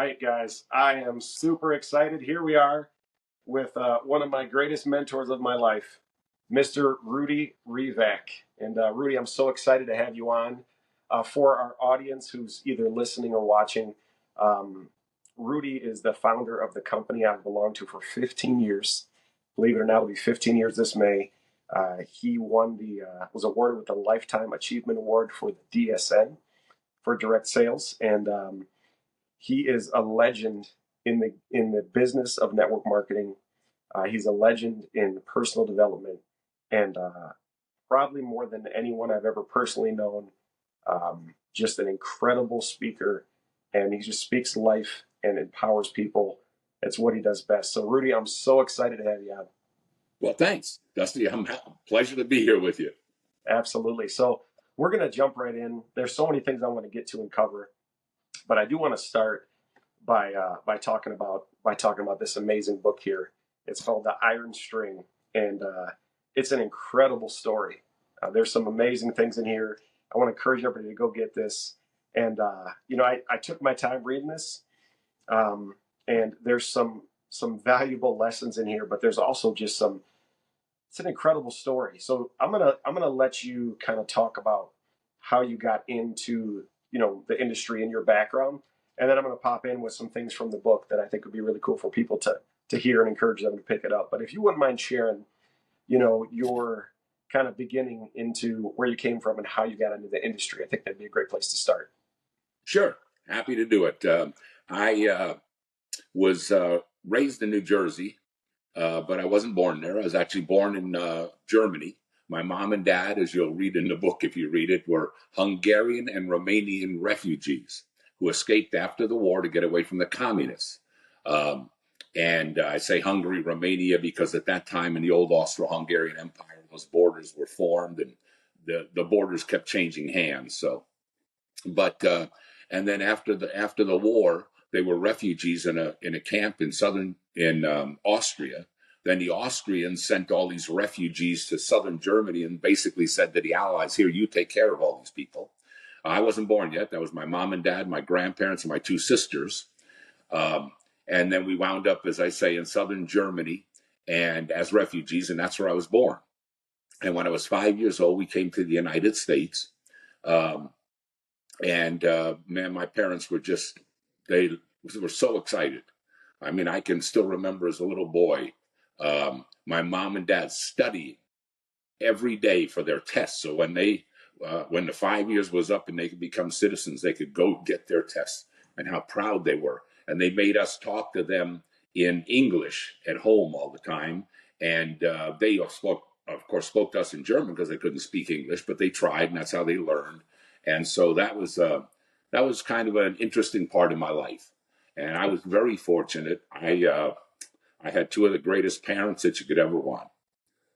right, guys. I am super excited. Here we are with one of my greatest mentors of my life, Mr. Rudy Revak. And Rudy, I'm so excited to have you on. For our audience who's either listening or watching, um, Rudy is the founder of the company I've belonged to for 15 years. Believe it or not, it'll be 15 years this May. He was awarded with the Lifetime Achievement Award for the DSN for direct sales, and he is a legend in the business of network marketing. He's a legend in personal development, and probably more than anyone I've ever personally known, just an incredible speaker, and he just speaks life and empowers people. It's what he does best. So, Rudy, I'm so excited to have you on. Well, thanks, Dusty. Pleasure to be here with you. Absolutely. So, we're going to jump right in. There's so many things I want to get to and cover, but I do want to start by talking about this amazing book here. It's called The Iron String, and it's an incredible story. There's some amazing things in here. I want to encourage everybody to go get this. And I took my time reading this, and there's some valuable lessons in here, but there's also just some. It's an incredible story. So I'm gonna let you kind of talk about how you got into the industry and your background, and then I'm going to pop in with some things from the book that I think would be really cool for people to hear and encourage them to pick it up. But if you wouldn't mind sharing, your kind of beginning into where you came from and how you got into the industry, I think that'd be a great place to start. Sure, happy to do it. I was raised in New Jersey, but I wasn't born there. I was actually born in Germany. My mom and dad, as you'll read in the book if you read it, were Hungarian and Romanian refugees who escaped after the war to get away from the communists. And I say Hungary, Romania, because at that time in the old Austro-Hungarian Empire, those borders were formed and the borders kept changing hands. And then after the war, they were refugees in a camp in Austria. Then the Austrians sent all these refugees to southern Germany and basically said to the Allies, here, you take care of all these people. I wasn't born yet. That was my mom and dad, my grandparents, and my two sisters. And then we wound up, as I say, in southern Germany and as refugees, and that's where I was born. And when I was 5 years old, we came to the United States. Man, my parents they were so excited. I mean, I can still remember as a little boy, my mom and dad studying every day for their tests. So when the 5 years was up and they could become citizens, they could go get their tests, and how proud they were. And they made us talk to them in English at home all the time. And they spoke to us in German because they couldn't speak English, but they tried, and that's how they learned. And so that was kind of an interesting part of my life. And I was very fortunate. I had two of the greatest parents that you could ever want.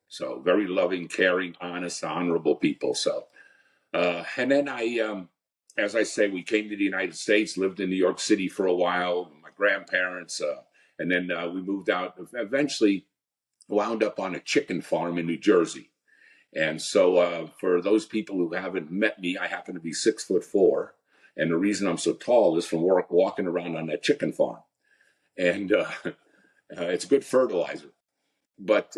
So very loving, caring, honest, honorable people. So, and then as I say, we came to the United States, lived in New York City for a while, with my grandparents, and then we moved out, eventually wound up on a chicken farm in New Jersey. And so for those people who haven't met me, I happen to be 6'4". And the reason I'm so tall is from walking around on that chicken farm. And it's good fertilizer. But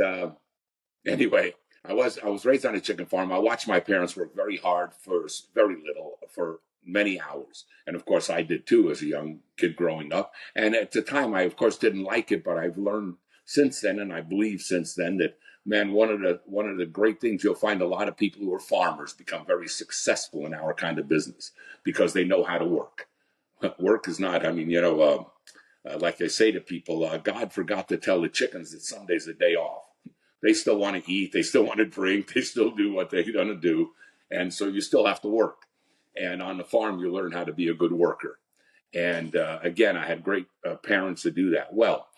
anyway, I was raised on a chicken farm. I watched my parents work very hard for very little, for many hours. And of course, I did too as a young kid growing up. And at the time, I, of course, didn't like it, but I've learned since then, and I believe since then, that, man, one of the great things, you'll find a lot of people who are farmers become very successful in our kind of business because they know how to work. Work is not, like I say to people, God forgot to tell the chickens that Sunday's a day off. They still want to eat. They still want to drink. They still do what they're going to do. And so you still have to work. And on the farm, you learn how to be a good worker. And again, I had great parents to do that. Well,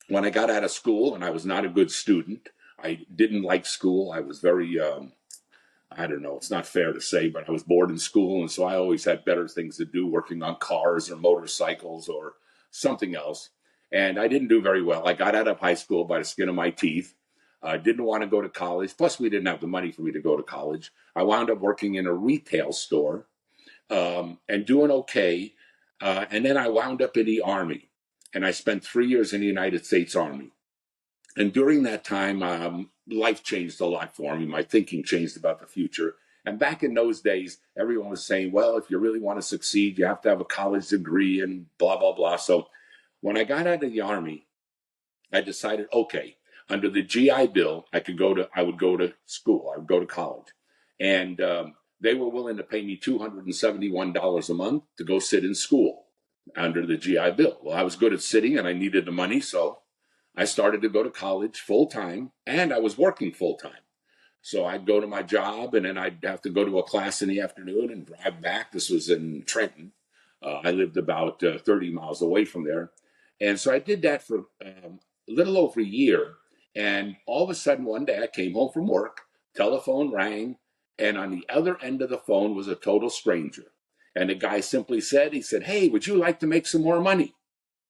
when I got out of school, and I was not a good student, I didn't like school. I was very, I don't know, it's not fair to say, but I was bored in school. And so I always had better things to do, working on cars or motorcycles or something else. And I didn't do very well. I got out of high school by the skin of my teeth. I didn't want to go to college. Plus, we didn't have the money for me to go to college. I wound up working in a retail store and doing okay. And then I wound up in the Army, and I spent 3 years in the United States Army. And during that time, life changed a lot for me. My thinking changed about the future. And back in those days, everyone was saying, well, if you really want to succeed, you have to have a college degree and blah, blah, blah. So when I got out of the Army, I decided, okay, under the GI Bill, I would go to school. I would go to college. And they were willing to pay me $271 a month to go sit in school under the GI Bill. Well, I was good at sitting and I needed the money. So I started to go to college full time, and I was working full time. So I'd go to my job, and then I'd have to go to a class in the afternoon and drive back. This was in Trenton. I lived about 30 miles away from there. And so I did that for a little over a year. And all of a sudden, one day I came home from work, telephone rang, and on the other end of the phone was a total stranger. And the guy simply said, hey, would you like to make some more money?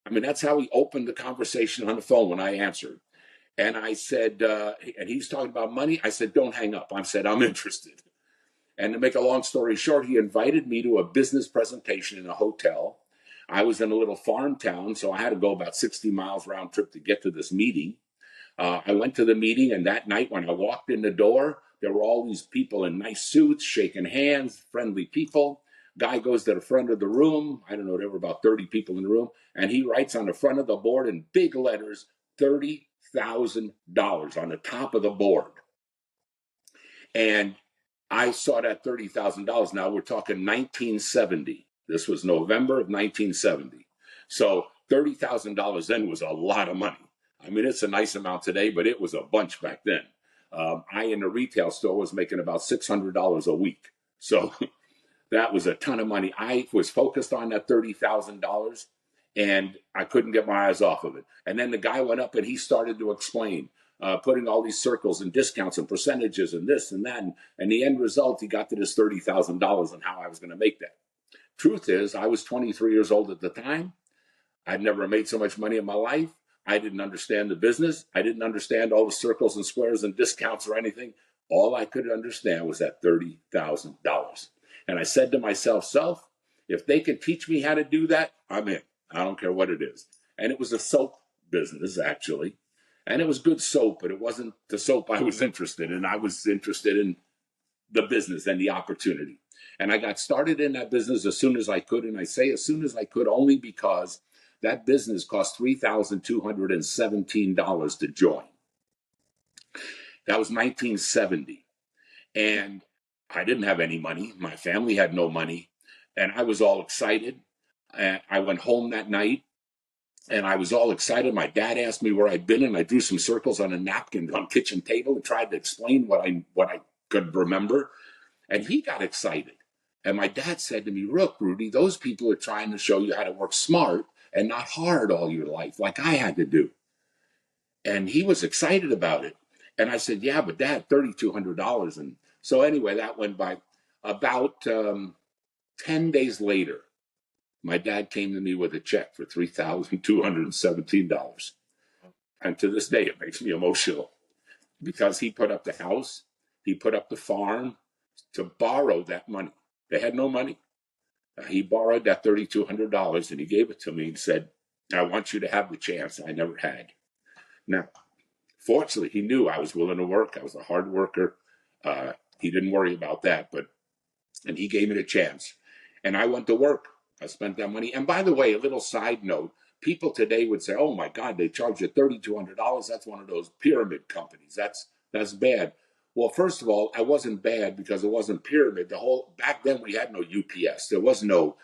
I mean, that's how he opened the conversation on the phone when I answered. And I said, and he's talking about money. I said, don't hang up. I said, I'm interested. And to make a long story short, he invited me to a business presentation in a hotel. I was in a little farm town, so I had to go about 60 miles round trip to get to this meeting. I went to the meeting, and that night when I walked in the door, there were all these people in nice suits, shaking hands, friendly people. Guy goes to the front of the room. I don't know, there were about 30 people in the room. And he writes on the front of the board in big letters, $30,000 on the top of the board. And I saw that $30,000. Now we're talking 1970. This was November of 1970. So $30,000 then was a lot of money. I mean, it's a nice amount today, but it was a bunch back then. I, in the retail store, was making about $600 a week. So that was a ton of money. I was focused on that $30,000, and I couldn't get my eyes off of it. And then the guy went up and he started to explain, putting all these circles and discounts and percentages and this and that. And the end result, he got to this $30,000 and how I was going to make that. Truth is, I was 23 years old at the time. I'd never made so much money in my life. I didn't understand the business. I didn't understand all the circles and squares and discounts or anything. All I could understand was that $30,000. And I said to myself, self, if they can teach me how to do that, I'm in. I don't care what it is. And it was a soap business, actually. And it was good soap, but it wasn't the soap I was interested in. I was interested in the business and the opportunity. And I got started in that business as soon as I could. And I say as soon as I could only because that business cost $3,217 to join. That was 1970. And I didn't have any money. My family had no money. And I was all excited. And I went home that night and I was all excited. My dad asked me where I'd been, and I drew some circles on a napkin on the kitchen table and tried to explain what I could remember. And he got excited. And my dad said to me, look, Rudy, those people are trying to show you how to work smart and not hard all your life, like I had to do. And he was excited about it. And I said, yeah, but Dad, $3,200. And so anyway, that went by. About 10 days later, my dad came to me with a check for $3,217. And to this day, it makes me emotional because he put up the house, he put up the farm to borrow that money. They had no money. He borrowed that $3,200 and he gave it to me and said, I want you to have the chance I never had. Now, fortunately, he knew I was willing to work. I was a hard worker. He didn't worry about that, and he gave me the chance. And I went to work. I spent that money. And by the way, a little side note, people today would say, oh my God, they charge you $3,200. That's one of those pyramid companies. That's bad. Well, first of all, I wasn't bad because it wasn't pyramid. Back then we had no UPS. There was no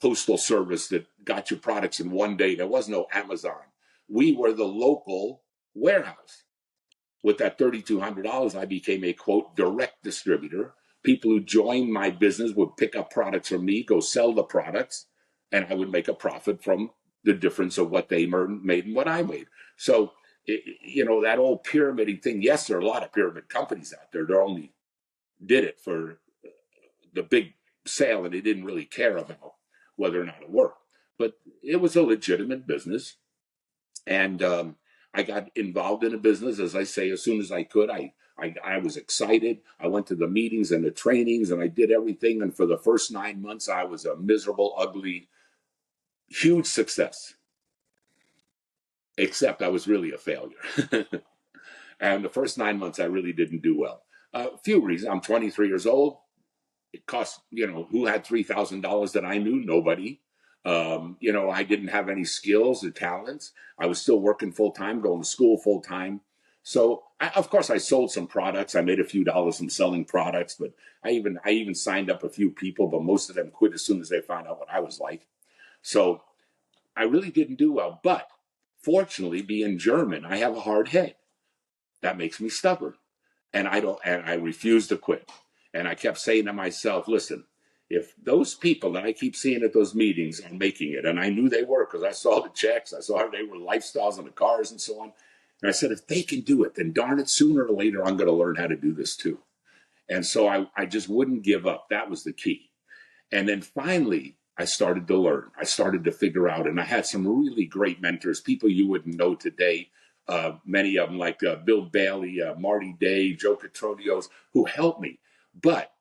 postal service that got your products in one day. There was no Amazon. We were the local warehouse. With that $3,200, I became a, quote, direct distributor. People who joined my business would pick up products from me, go sell the products, and I would make a profit from the difference of what they made and what I made. So, that old pyramid thing, yes, there are a lot of pyramid companies out there that only did it for the big sale, and they didn't really care about whether or not it worked. But it was a legitimate business. And I got involved in a business, as I say, as soon as I could. I I was excited. I went to the meetings and the trainings and I did everything. And for the first 9 months, I was a miserable, ugly, huge success, except I was really a failure. And the first 9 months, I really didn't do well. A few reasons. I'm 23 years old. It cost, who had $3,000 that I knew? Nobody. I didn't have any skills or talents. I was still working full time, going to school full time. So, of course, I sold some products. I made a few dollars from selling products, but I even signed up a few people, but most of them quit as soon as they found out what I was like. So I really didn't do well. But fortunately, being German, I have a hard head. That makes me stubborn. And I refused to quit. And I kept saying to myself, listen, if those people that I keep seeing at those meetings are making it, and I knew they were because I saw the checks, I saw they were lifestyles on the cars and so on. And I said, if they can do it, then darn it, sooner or later, I'm going to learn how to do this too. And so I just wouldn't give up. That was the key. And then finally, I started to learn. I started to figure out, and I had some really great mentors, people you wouldn't know today. Many of them like Bill Bailey, Marty Day, Joe Catronios, who helped me. But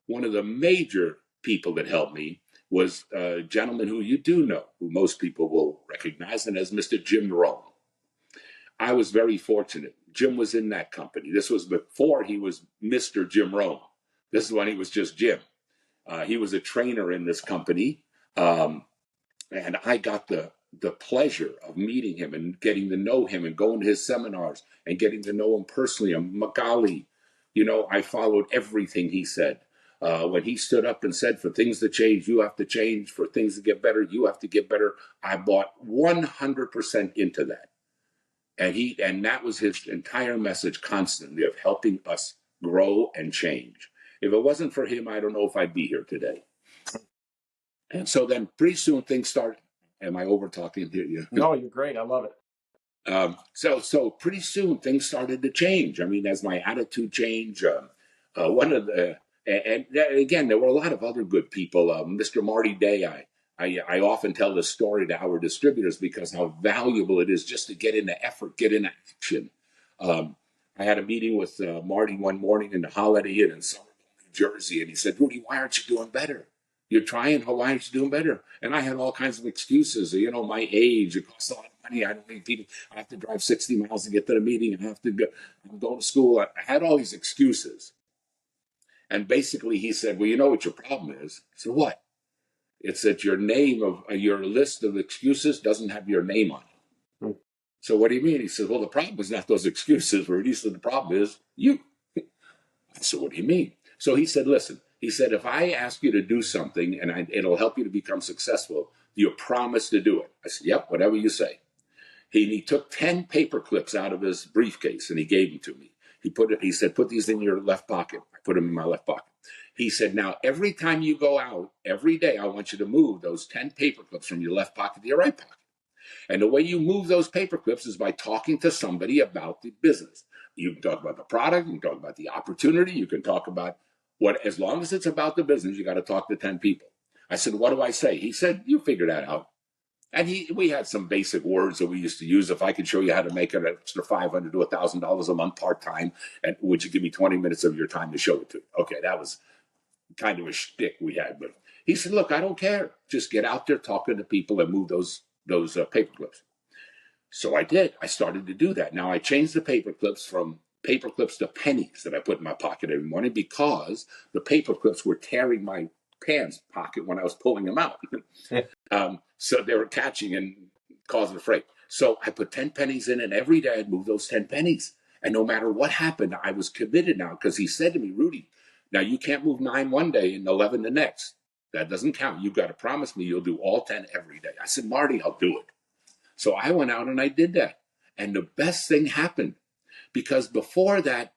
one of the major people that helped me was a gentleman who you do know, who most people will recognize, and as Mr. Jim Rome. I was very fortunate. Jim was in that company. This was before he was Mr. Jim Rome. This is when he was just Jim. He was a trainer in this company. And I got the pleasure of meeting him and getting to know him and going to his seminars and getting to know him personally. And Magali, I followed everything he said. When he stood up and said, for things to change, you have to change. For things to get better, you have to get better. I bought 100% into that. And that was his entire message constantly of helping us grow and change. If it wasn't for him, I don't know if I'd be here today. And so then pretty soon things started. Am I over talking to you? No, you're great. I love it. So pretty soon things started to change. I mean, as my attitude changed, one of the, and again, there were a lot of other good people. Mr. Marty Day, I often tell this story to our distributors because how valuable it is just to get into effort, get into action. I had a meeting with Marty one morning in the Holiday Inn in Somerville, New Jersey, and he said, Rudy, why aren't you doing better? You're trying, why aren't you doing better? And I had all kinds of excuses. My age, it costs a lot of money. I don't need people. I have to drive 60 miles to get to the meeting. I'm going to school. I had all these excuses. And basically he said, well, you know what your problem is? I said, what? It's that your name of your list of excuses doesn't have your name on it. Hmm. So what do you mean? He said, well, the problem is not those excuses, Rudy. He said, the problem is you. I said, what do you mean? So he said, listen, he said, if I ask you to do something and it'll help you to become successful, you promise to do it. I said, yep, whatever you say. He took 10 paper clips out of his briefcase and he gave them to me. He said, put these in your left pocket. I put them in my left pocket. He said, now, every time you go out, every day, I want you to move those 10 paper clips from your left pocket to your right pocket. And the way you move those paper clips is by talking to somebody about the business. You can talk about the product, you can talk about the opportunity, you can talk about as long as it's about the business, you got to talk to 10 people. I said, what do I say? He said, you figure that out. And we had some basic words that we used to use. If I could show you how to make an extra $500 to $1,000 a month part-time, and would you give me 20 minutes of your time to show it to you? Okay, that was kind of a shtick we had. But he said, look, I don't care. Just get out there talking to people and move those paper clips. So I did. I started to do that. Now I changed the paper clips from paper clips to pennies that I put in my pocket every morning because the paper clips were tearing my pants pocket when I was pulling them out. So they were catching and causing a fray. So I put 10 pennies in, and every day I'd move those 10 pennies. And no matter what happened, I was committed now because he said to me, Rudy, now you can't move 9 one day and 11 the next. That doesn't count. You've got to promise me you'll do all 10 every day. I said, Marty, I'll do it. So I went out and I did that. And the best thing happened because before that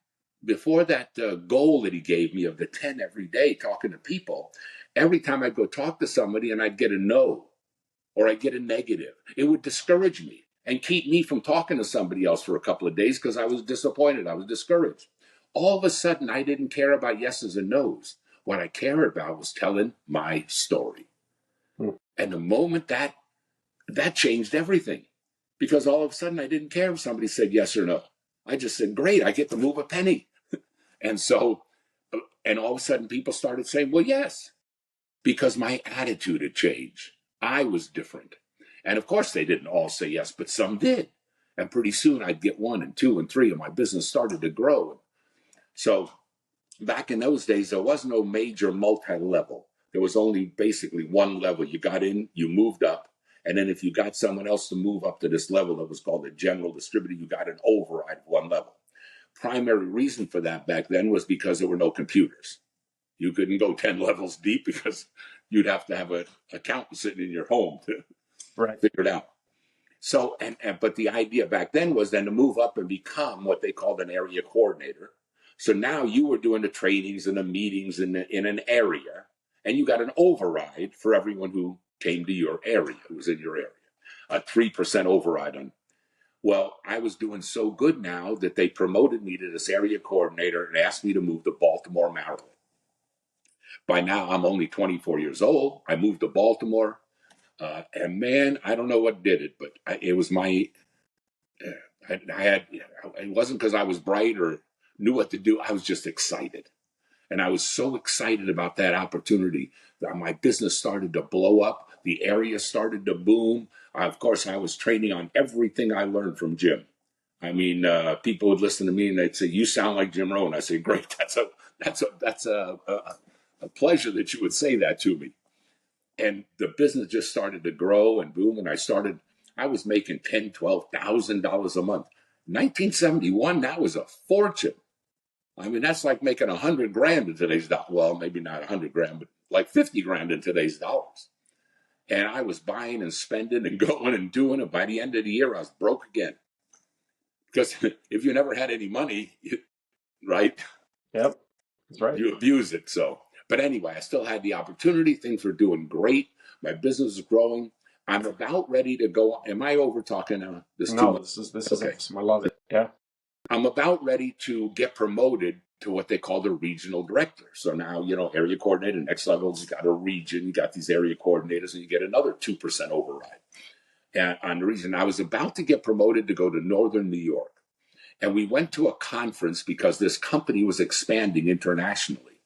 goal that he gave me of the 10 every day talking to people, every time I'd go talk to somebody and I'd get a no or I'd get a negative, it would discourage me and keep me from talking to somebody else for a couple of days because I was disappointed. I was discouraged. All of a sudden, I didn't care about yeses and nos. What I cared about was telling my story. And the moment that changed everything, because all of a sudden I didn't care if somebody said yes or no. I just said, great, I get to move a penny. And so, and all of a sudden people started saying, well, yes, because my attitude had changed. I was different. And of course, they didn't all say yes, but some did. And pretty soon I'd get 1 and 2 and 3, and my business started to grow. So back in those days, there was no major multi-level. There was only basically one level. You got in, you moved up, and then if you got someone else to move up to this level that was called a general distributor, you got an override of one level. Primary reason for that back then was because there were no computers. You couldn't go 10 levels deep because you'd have to have an accountant sitting in your home to figure it out. So, but the idea back then was then to move up and become what they called an area coordinator. So now you were doing the trainings and the meetings in an area, and you got an override for everyone who came to your area, who was in your area, a 3% override on. Well, I was doing so good now that they promoted me to this area coordinator and asked me to move to Baltimore, Maryland. By now, I'm only 24 years old. I moved to Baltimore. And man, I don't know what did it, but it was my, it wasn't because I was bright or knew what to do. I was just excited. And I was so excited about that opportunity that my business started to blow up. The area started to boom. Of course, I was training on everything I learned from Jim. I mean, people would listen to me and they'd say, "You sound like Jim Rohn." I say, "Great, that's a pleasure that you would say that to me." And the business just started to grow and boom. And I was making $10,000, $12,000 a month. 1971, that was a fortune. I mean, that's like making 100 grand in today's dollars. Well, maybe not 100 grand, but like 50 grand in today's dollars. And I was buying and spending and going and doing it. By the end of the year, I was broke again. Because if you never had any money, right? Yep, that's right. You abuse it. So, but anyway, I still had the opportunity. Things were doing great. My business is growing. I'm about ready to go. Am I over talking now? No, this is okay. awesome. I love it. Yeah. I'm about ready to get promoted to what they call the regional director. So now, area coordinator, next level, you got a region, you got these area coordinators, and you get another 2% override. And on the region, I was about to get promoted to go to Northern New York. And we went to a conference because this company was expanding internationally.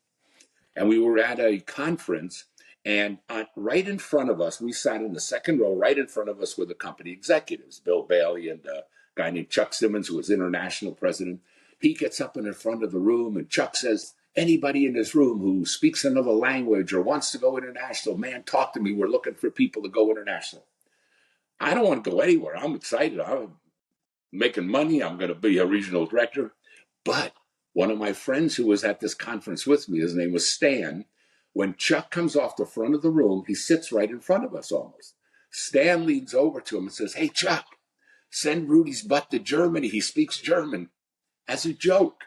And we were at a conference, and right in front of us, we sat in the second row, right in front of us were the company executives, Bill Bailey and a guy named Chuck Simmons, who was international president. He gets up in the front of the room, and Chuck says, "Anybody in this room who speaks another language or wants to go international, man, talk to me. We're looking for people to go international." I don't want to go anywhere. I'm excited. I'm making money. I'm going to be a regional director. But one of my friends who was at this conference with me, his name was Stan. When Chuck comes off the front of the room, he sits right in front of us almost. Stan leans over to him and says, "Hey, Chuck, send Rudy's butt to Germany. He speaks German," as a joke.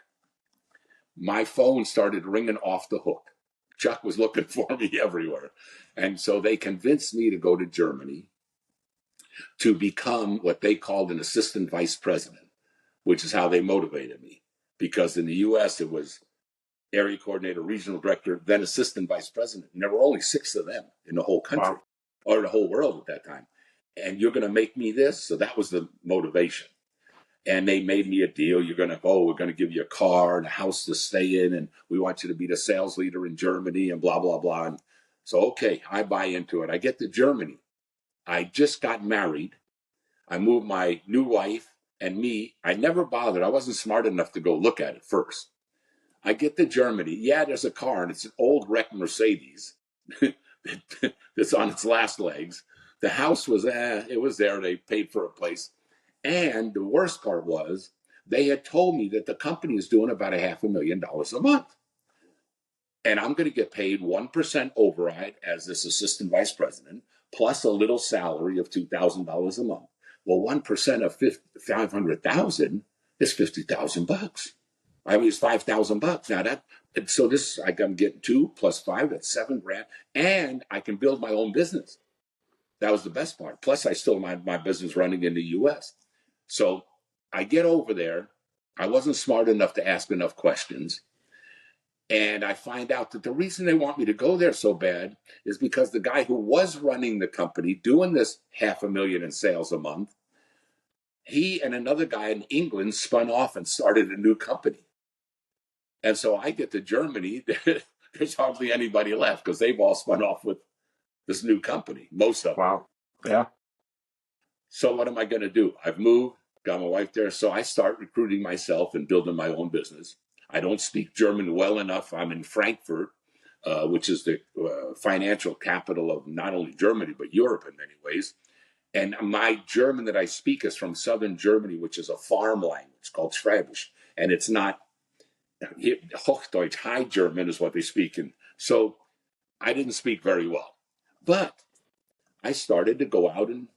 My phone started ringing off the hook. Chuck was looking for me everywhere. And so they convinced me to go to Germany to become what they called an assistant vice president, which is how they motivated me. Because in the U.S., it was area coordinator, regional director, then assistant vice president. And there were only 6 of them in the whole country, or the whole world at that time. And you're going to make me this? So that was the motivation. And they made me a deal. We're going to give you a car and a house to stay in, and we want you to be the sales leader in Germany and blah, blah, blah. And so, okay, I buy into it. I get to Germany. I just got married. I moved my new wife and me. I never bothered. I wasn't smart enough to go look at it first. I get to Germany. Yeah, there's a car, and it's an old wrecked Mercedes that's on its last legs. The house was, it was there. They paid for a place. And the worst part was they had told me that the company is doing about $500,000 a month. And I'm going to get paid 1% override as this assistant vice president, plus a little salary of $2,000 a month. Well, 1% of 500,000 is $50,000. I mean, it's $5,000. Now so this, I'm getting 2 plus 5, that's $7 grand. And I can build my own business. That was the best part. Plus I still had my business running in the US. So I get over there. I wasn't smart enough to ask enough questions. And I find out that the reason they want me to go there so bad is because the guy who was running the company, doing this $500,000 in sales a month, he and another guy in England spun off and started a new company. And so I get to Germany, there's hardly anybody left because they've all spun off with this new company, most of them. Wow. Yeah. So what am I going to do? I've moved, got my wife there. So I start recruiting myself and building my own business. I don't speak German well enough. I'm in Frankfurt, which is the financial capital of not only Germany, but Europe in many ways. And my German that I speak is from southern Germany, which is a farm language called Schwäbisch. And it's not Hochdeutsch, High German is what they speak. And so I didn't speak very well. But I started to go out and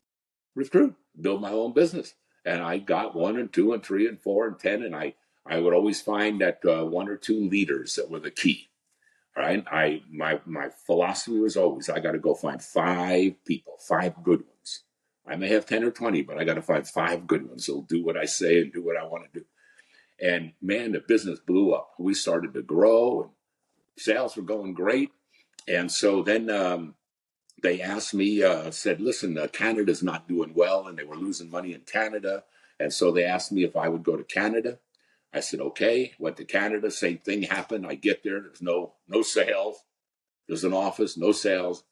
recruit, build my own business. And I got 1 and 2 and 3 and 4 and 10. And I would always find that 1 or 2 leaders that were the key. Right? My philosophy was always, I got to go find 5 people, 5 good ones. I may have 10 or 20, but I got to find 5 good ones who'll do what I say and do what I want to do. And man, the business blew up. We started to grow and sales were going great. And so then they asked me, said, listen, Canada's not doing well, and they were losing money in Canada. And so they asked me if I would go to Canada. I said, okay, went to Canada, same thing happened. I get there, there's no sales. There's an office, no sales.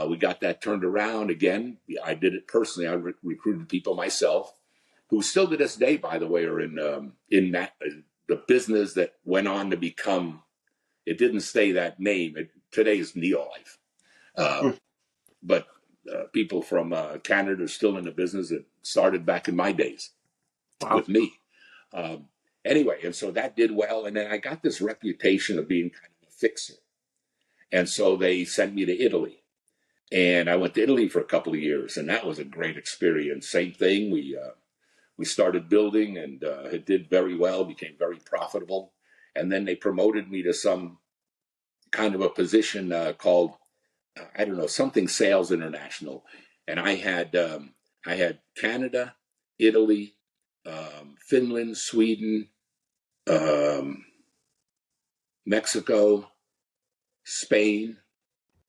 We got that turned around again. I did it personally. I recruited people myself, who still to this day, by the way, are in that the business that went on to become. It didn't stay that name. Today is Neolife. But people from Canada are still in the business that started back in my days with me. Anyway, and so that did well. And then I got this reputation of being kind of a fixer. And so they sent me to Italy. And I went to Italy for a couple of years, and that was a great experience. Same thing. We started building, and it did very well, became very profitable. And then they promoted me to some kind of a position called, I don't know, something sales international. And I had Canada, Italy, Finland, Sweden, Mexico, Spain.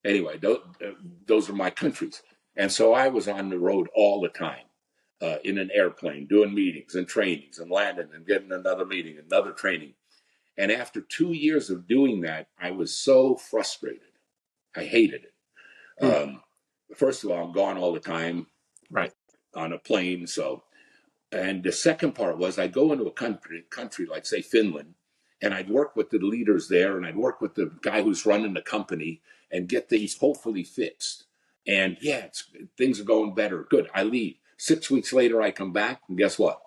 Anyway, those are my countries. And so I was on the road all the time in an airplane, doing meetings and trainings and landing and getting another meeting, another training. And after 2 years of doing that, I was so frustrated. I hated it. First of all, I'm gone all the time, right, on a plane. So, and the second part was I'd go into a country like, say, Finland, and I'd work with the leaders there, and I'd work with the guy who's running the company and get things hopefully fixed. And yeah, things are going better. Good. I leave. 6 weeks later, I come back, and guess what?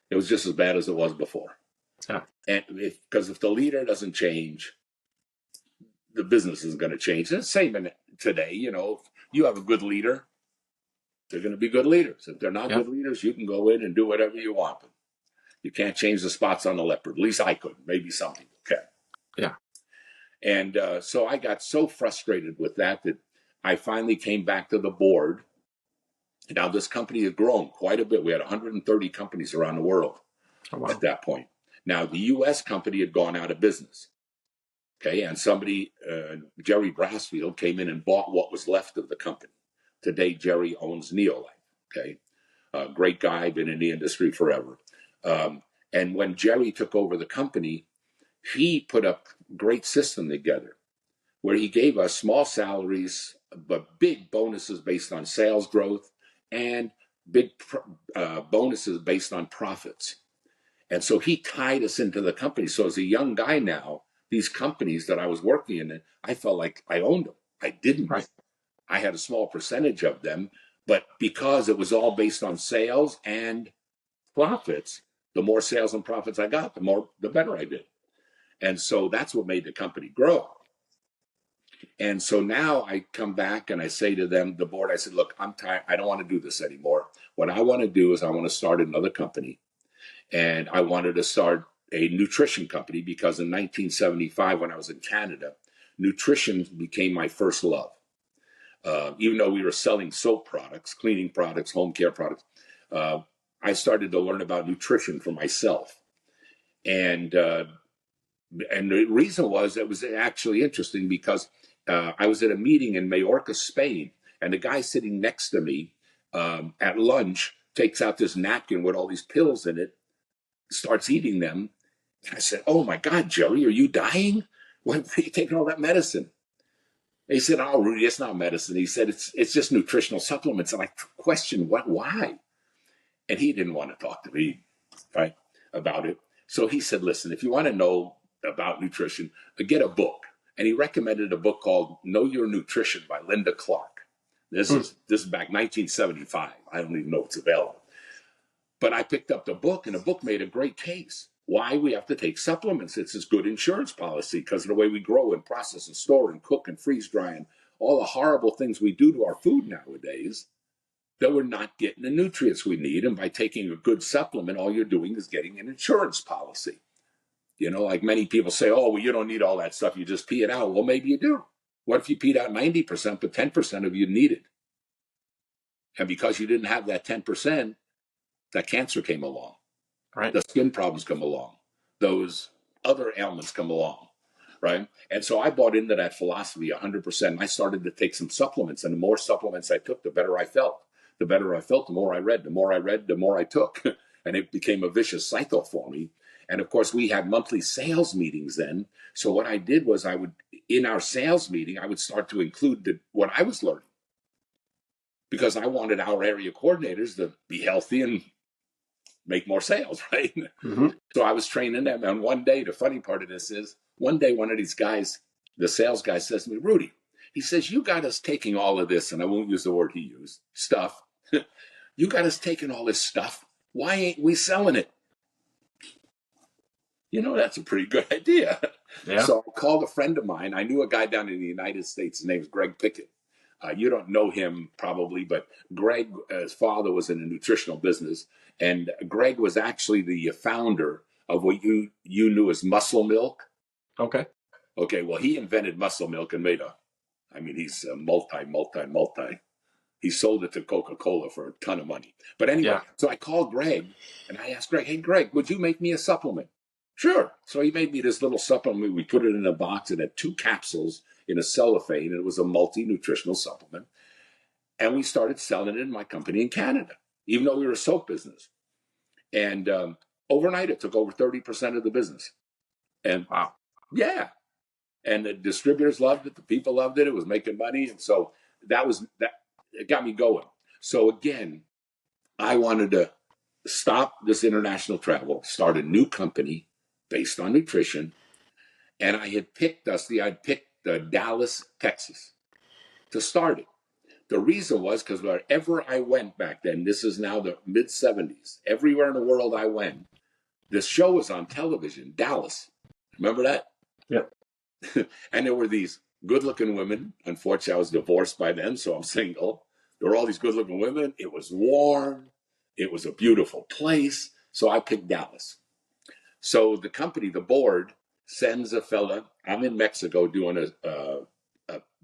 It was just as bad as it was before. Yeah. And because if the leader doesn't change, the business is going to change. It's the same today. You know, if you have a good leader, they're going to be good leaders. If they're not good leaders, you can go in and do whatever you want. But you can't change the spots on the leopard. At least I couldn't. Maybe some people can. Yeah. And so I got so frustrated with that I finally came back to the board. Now, this company had grown quite a bit. We had 130 companies around the world at that point. Now, the U.S. company had gone out of business. Okay, and somebody, Jerry Brassfield, came in and bought what was left of the company. Today, Jerry owns Neolife. Okay, great guy, been in the industry forever. And when Jerry took over the company, he put a great system together where he gave us small salaries, but big bonuses based on sales growth and big bonuses based on profits. And so he tied us into the company. So as a young guy now, these companies that I was working in, I felt like I owned them. I didn't. Right. I had a small percentage of them, but because it was all based on sales and profits, the more sales and profits I got, the better I did. And so that's what made the company grow. And so now I come back and I say to them, the board, I said, look, I'm tired. I don't want to do this anymore. What I want to do is I want to start another company. And I wanted to start a nutrition company because in 1975, when I was in Canada, nutrition became my first love. Even though we were selling soap products, cleaning products, home care products, I started to learn about nutrition for myself. And the reason was, it was actually interesting because I was at a meeting in Majorca, Spain, and the guy sitting next to me at lunch takes out this napkin with all these pills in it, starts eating them, I said, "Oh my God, Jerry, are you dying? Why are you taking all that medicine?" And he said, "Oh, Rudy, it's not medicine." He said, it's just nutritional supplements." And I questioned, why? And he didn't want to talk to me, right, about it. So he said, "Listen, if you want to know about nutrition, get a book." And he recommended a book called Know Your Nutrition by Linda Clark. This is back 1975. I don't even know if it's available. But I picked up the book, and the book made a great case. Why we have to take supplements. It's this good insurance policy because of the way we grow and process and store and cook and freeze dry and all the horrible things we do to our food nowadays, that we're not getting the nutrients we need. And by taking a good supplement, all you're doing is getting an insurance policy. Like many people say, "Oh, well, you don't need all that stuff. You just pee it out." Well, maybe you do. What if you peed out 90%, but 10% of you need it? And because you didn't have that 10%, that cancer came along. Right. The skin problems come along. Those other ailments come along. Right. And so I bought into that philosophy 100%. I started to take some supplements, and the more supplements I took, the better I felt. The better I felt, the more I read. The more I read, the more I took. And it became a vicious cycle for me. And of course, we had monthly sales meetings then. So what I did was in our sales meeting, I would start to include what I was learning, because I wanted our area coordinators to be healthy and make more sales, right? Mm-hmm. So I was training them. And one day, the funny part of this is, one day one of these guys, the sales guy, says to me, "Rudy," he says, "you got us taking all of this," and I won't use the word he used, stuff. "You got us taking all this stuff. Why ain't we selling it?" That's a pretty good idea. Yeah. So I called a friend of mine. I knew a guy down in the United States. His name's Greg Pickett. You don't know him probably, but Greg, his father was in the nutritional business, and Greg was actually the founder of what you knew as Muscle Milk. Okay. Okay, well, he invented Muscle Milk and he's a multi. He sold it to Coca-Cola for a ton of money. But anyway, So I called Greg, and I asked Greg, "Hey, Greg, would you make me a supplement?" "Sure." So he made me this little supplement. We put it in a box. It had 2 capsules in a cellophane, and it was a multi-nutritional supplement. And we started selling it in my company in Canada, even though we were a soap business. And overnight, it took over 30% of the business. And wow. Yeah. And the distributors loved it. The people loved it. It was making money. And so that it got me going. So again, I wanted to stop this international travel, start a new company based on nutrition. And I'd picked Dallas, Texas to start it. The reason was because wherever I went back then, this is now the mid-70s, everywhere in the world I went, this show was on television, Dallas. Remember that? Yeah. And there were these good-looking women. Unfortunately, I was divorced by then, so I'm single. There were all these good-looking women. It was warm. It was a beautiful place. So I picked Dallas. So the company, the board, sends a fella. I'm in Mexico doing a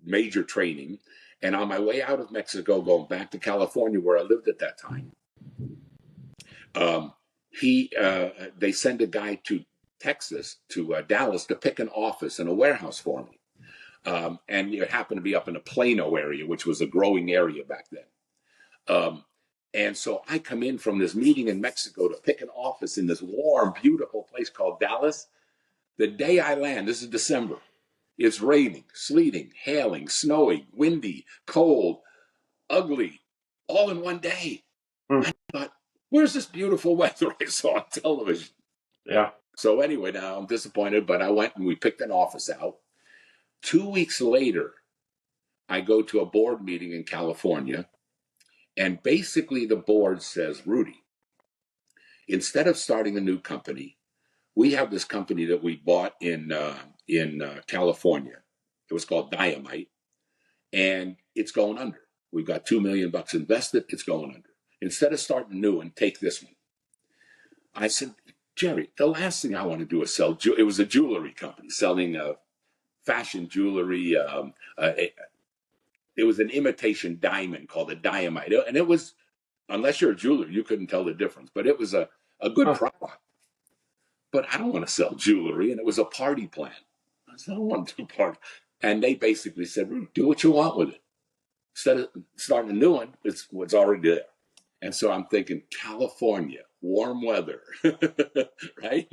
major training. And on my way out of Mexico, going back to California, where I lived at that time, they send a guy to Texas, to Dallas, to pick an office and a warehouse for me. And it happened to be up in the Plano area, which was a growing area back then. And so I come in from this meeting in Mexico to pick an office in this warm, beautiful place called Dallas. The day I land, this is December, it's raining, sleeting, hailing, snowing, windy, cold, ugly, all in one day. I thought, where's this beautiful weather I saw on television? Yeah. So anyway, now I'm disappointed, but I went and we picked an office out. 2 weeks later, I go to a board meeting in California, and basically the board says, "Rudy, instead of starting a new company, we have this company that we bought in California. It was called Dynamite, and it's going under. We've got $2 million invested. It's going under. Instead of starting new and take this one." I said, "Jerry, the last thing I want to do is sell." It was a jewelry company selling fashion jewelry. It was an imitation diamond called a Dynamite, and it was, unless you're a jeweler, you couldn't tell the difference. But it was a good product. But I don't want to sell jewelry, and it was a party plan. I said, "I don't want to do party." And they basically said, "Do what you want with it. Instead of starting a new one, it's what's already there." And so I'm thinking, California, warm weather, right?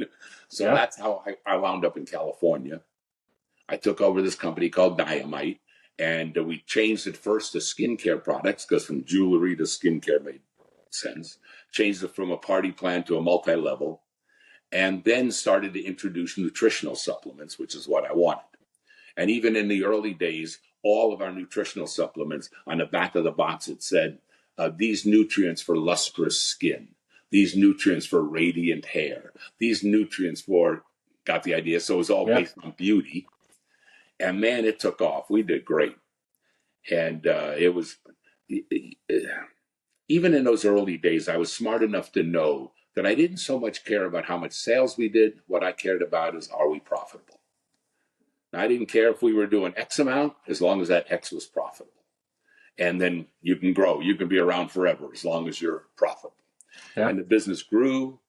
So Yeah. that's how I wound up in California. I took over this company called Dynamite, and we changed it first to skincare products because from jewelry to skincare made sense. Changed it from a party plan to a multi-level, and then started to introduce nutritional supplements, which is what I wanted. And even in the early days, all of our nutritional supplements, on the back of the box, it said, these nutrients for lustrous skin, these nutrients for radiant hair, these nutrients for, got the idea. So it was all based on beauty. And man, it took off. We did great. And it was, even in those early days, I was smart enough to know that I didn't so much care about how much sales we did. What I cared about is, are we profitable? I didn't care if we were doing X amount as long as that X was profitable. And then you can grow. You can be around forever as long as you're profitable. Yeah. And the business grew,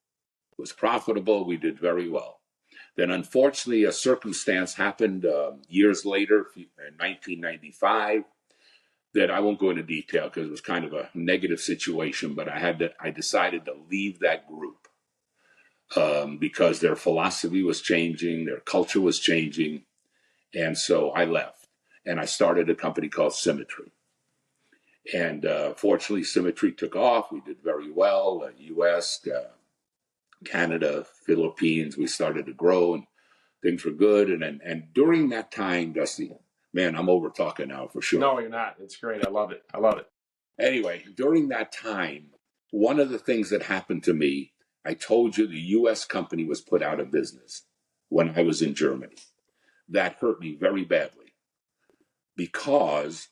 was profitable. We did very well. Then, unfortunately, a circumstance happened years later, in 1995, that I won't go into detail because it was kind of a negative situation. But I decided to leave that group because their philosophy was changing, their culture was changing. And so I left, and I started a company called Symmetry. And fortunately, Symmetry took off. We did very well. U.S., Canada, Philippines, we started to grow, and things were good. And during that time, Dusty, man, I'm over talking now for sure. No, you're not. It's great. I love it. I love it. Anyway, during that time, one of the things that happened to me, I told you the U.S. company was put out of business when I was in Germany. That hurt me very badly because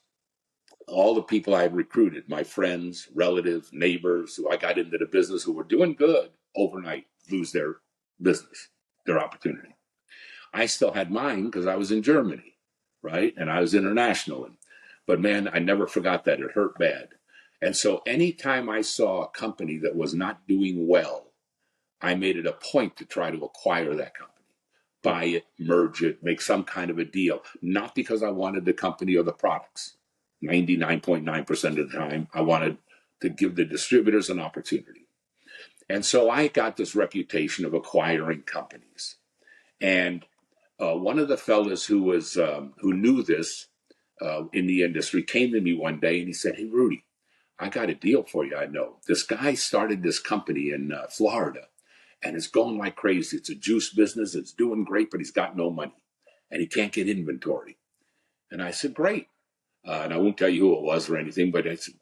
all the people I had recruited, my friends, relatives, neighbors, who I got into the business who were doing good, overnight lose their business, their opportunity. I still had mine because I was in Germany, right? And I was international. But man, I never forgot that. It hurt bad. And so anytime I saw a company that was not doing well, I made it a point to try to acquire that company. Buy it, merge it, make some kind of a deal. Not because I wanted the company or the products. 99.9% of the time, I wanted to give the distributors an opportunity. And so I got this reputation of acquiring companies. And one of the fellas who knew this in the industry came to me one day and he said, "Hey, Rudy, I got a deal for you. I know this guy started this company in Florida. And it's going like crazy. It's a juice business. It's doing great, but he's got no money. And he can't get inventory." And I said, "Great." And I won't tell you who it was or anything, but I said,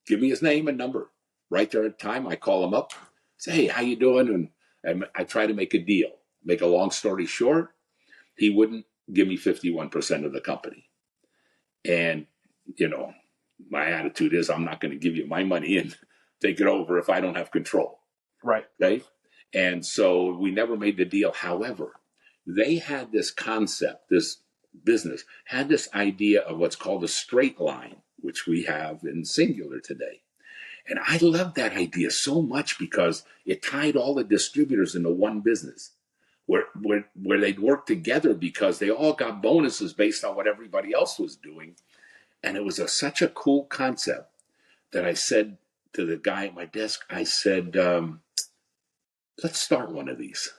"Give me his name and number." Right there at the time, I call him up. Say, "Hey, how you doing?" And I try to make a deal. Make a long story short, he wouldn't give me 51% of the company. And, my attitude is I'm not going to give you my money and take it over if I don't have control. Right. Okay? And so we never made the deal. However, they had this concept, this business had this idea of what's called a straight line, which we have in Xyngular today. And I loved that idea so much because it tied all the distributors into one business where they'd work together because they all got bonuses based on what everybody else was doing. And it was such a cool concept that I said to the guy at my desk, I said, let's start one of these.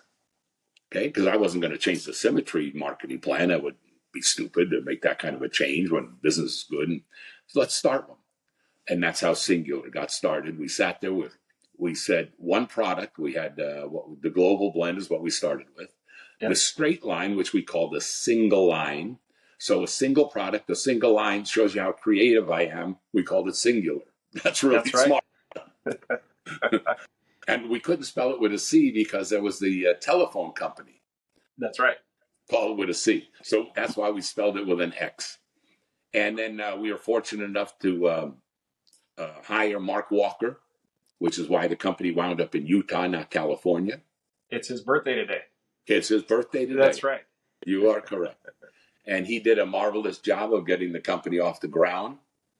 Okay, because I wasn't going to change the Symmetry marketing plan. That would be stupid to make that kind of a change when business is good. And so let's start one. And that's how Xyngular got started. We sat there we said one product. We had the global blend is what we started with. Yep. The straight line, which we call the single line. So a single product, a single line shows you how creative I am. We called it Xyngular. That's really smart. And we couldn't spell it with a C because there was the telephone company. That's right. Called it with a C. So that's why we spelled it with an X. And then we were fortunate enough to hire Mark Walker, which is why the company wound up in Utah, not California. It's his birthday today. It's his birthday today. That's right. You are correct. And he did a marvelous job of getting the company off the ground.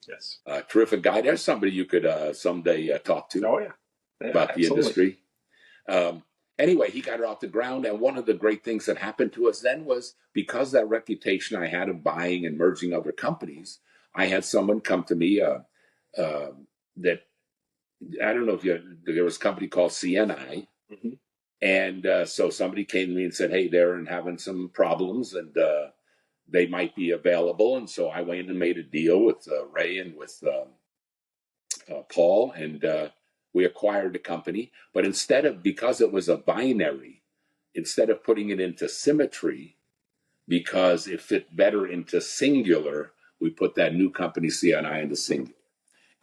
Yes. Terrific guy. There's somebody you could someday talk to. Oh, yeah. About the industry. Anyway, he got it off the ground. And one of the great things that happened to us then was because that reputation I had of buying and merging other companies, I had someone come to me that I don't know if there was a company called CNI. Mm-hmm. And so somebody came to me and said, hey, they're having some problems and they might be available. And so I went and made a deal with Ray and with Paul, and we acquired the company. But because it was a binary, instead of putting it into symmetry, because it fit better into Xyngular, we put that new company CNI into Xyngular.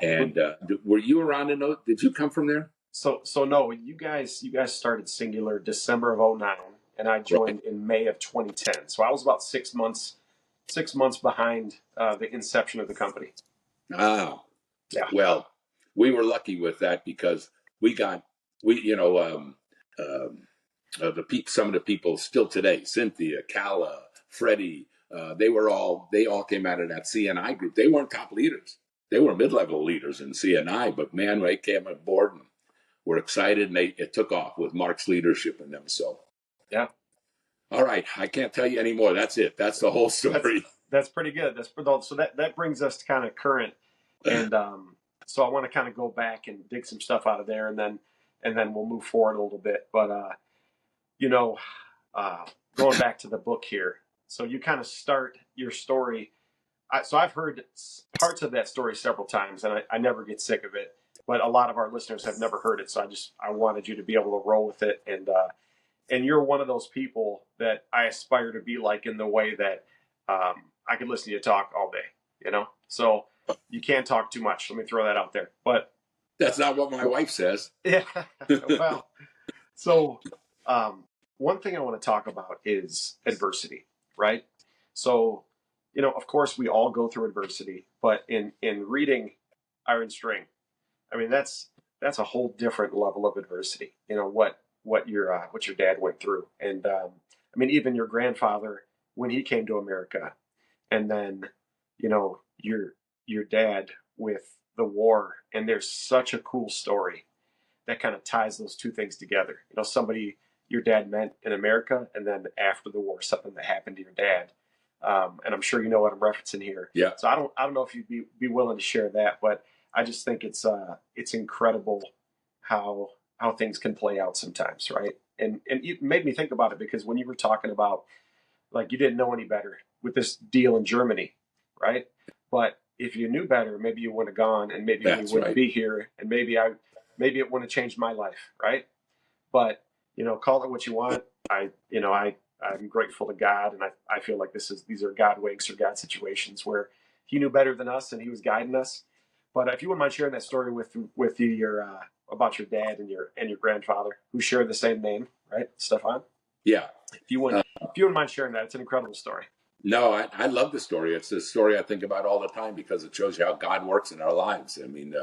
And were you around in those? Did you come from there? So no, you guys started Xyngular December of '09, and I Right. joined in May of 2010. So I was about 6 months behind the inception of the company. Ah, Yeah. well, we were lucky with that because we got um, some of the people still today, Cynthia, Kala, Freddie, they all came out of that CNI group. They weren't top leaders. They were mid-level leaders in CNI, but man, they came on board and were excited, and it took off with Mark's leadership in them. So, Yeah. all right, I can't tell you anymore. That's it. That's the whole story. That's pretty good. So that brings us to kind of current, and so I want to kind of go back and dig some stuff out of there, and then we'll move forward a little bit. But you know, uh, going back to the book here, so you kind of start your story. So I've heard parts of that story several times, and I never get sick of it. But a lot of our listeners have never heard it, so I wanted you to be able to roll with it, and you're one of those people that I aspire to be like in the way that I could listen to you talk all day, So you can't talk too much. Let me throw that out there. But That's not what my wife says. yeah, well, so one thing I want to talk about is adversity, right? So, of course, we all go through adversity, but in reading Iron String, I mean that's a whole different level of adversity. What your dad went through, and I mean even your grandfather when he came to America, and then your dad with the war, and there's such a cool story that kind of ties those two things together. Somebody your dad met in America, and then after the war, something that happened to your dad. And I'm sure you know what I'm referencing here. Yeah. So I don't know if you'd be willing to share that, but I just think it's incredible how things can play out sometimes, right? And it made me think about it because when you were talking about like you didn't know any better with this deal in Germany, right? But if you knew better, maybe you wouldn't have gone, and maybe we wouldn't be here, and maybe it wouldn't have changed my life, right? But call it what you want. I'm grateful to God, and I feel like these are God winks or God situations where He knew better than us and He was guiding us. But if you wouldn't mind sharing that story with you, about your dad and your grandfather who share the same name, right, Stefan? Yeah. If you wouldn't mind sharing that, it's an incredible story. No, I love the story. It's a story I think about all the time because it shows you how God works in our lives. I mean,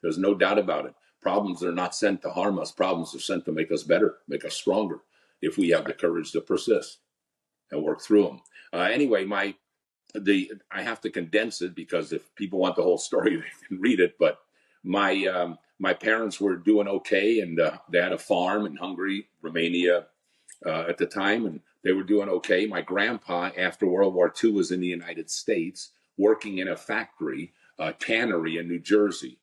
there's no doubt about it. Problems are not sent to harm us. Problems are sent to make us better, make us stronger, if we have the courage to persist and work through them. Anyway, I have to condense it because if people want the whole story, they can read it. But my parents were doing okay, and they had a farm in Hungary, Romania, at the time, and they were doing okay. My grandpa, after World War II, was in the United States working in a factory, a tannery in New Jersey.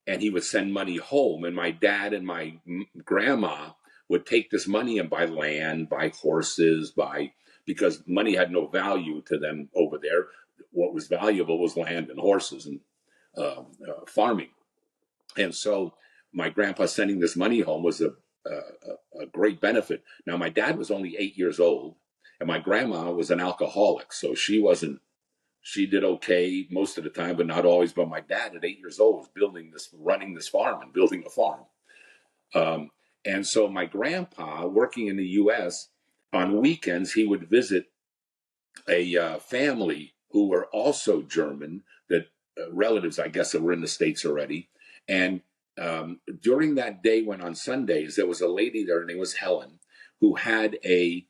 And he would send money home, and my dad and my grandma would take this money and buy land, buy horses, because money had no value to them over there. What was valuable was land and horses and farming. And so my grandpa sending this money home was a great benefit. Now, my dad was only 8 years old, and my grandma was an alcoholic, so she did okay most of the time, but not always. But my dad at 8 years old was running this farm and building a farm. And so my grandpa, working in the U.S., on weekends, he would visit a family who were also German, that relatives, I guess, that were in the States already. And during that day, when on Sundays, there was a lady there, her name was Helen, who had a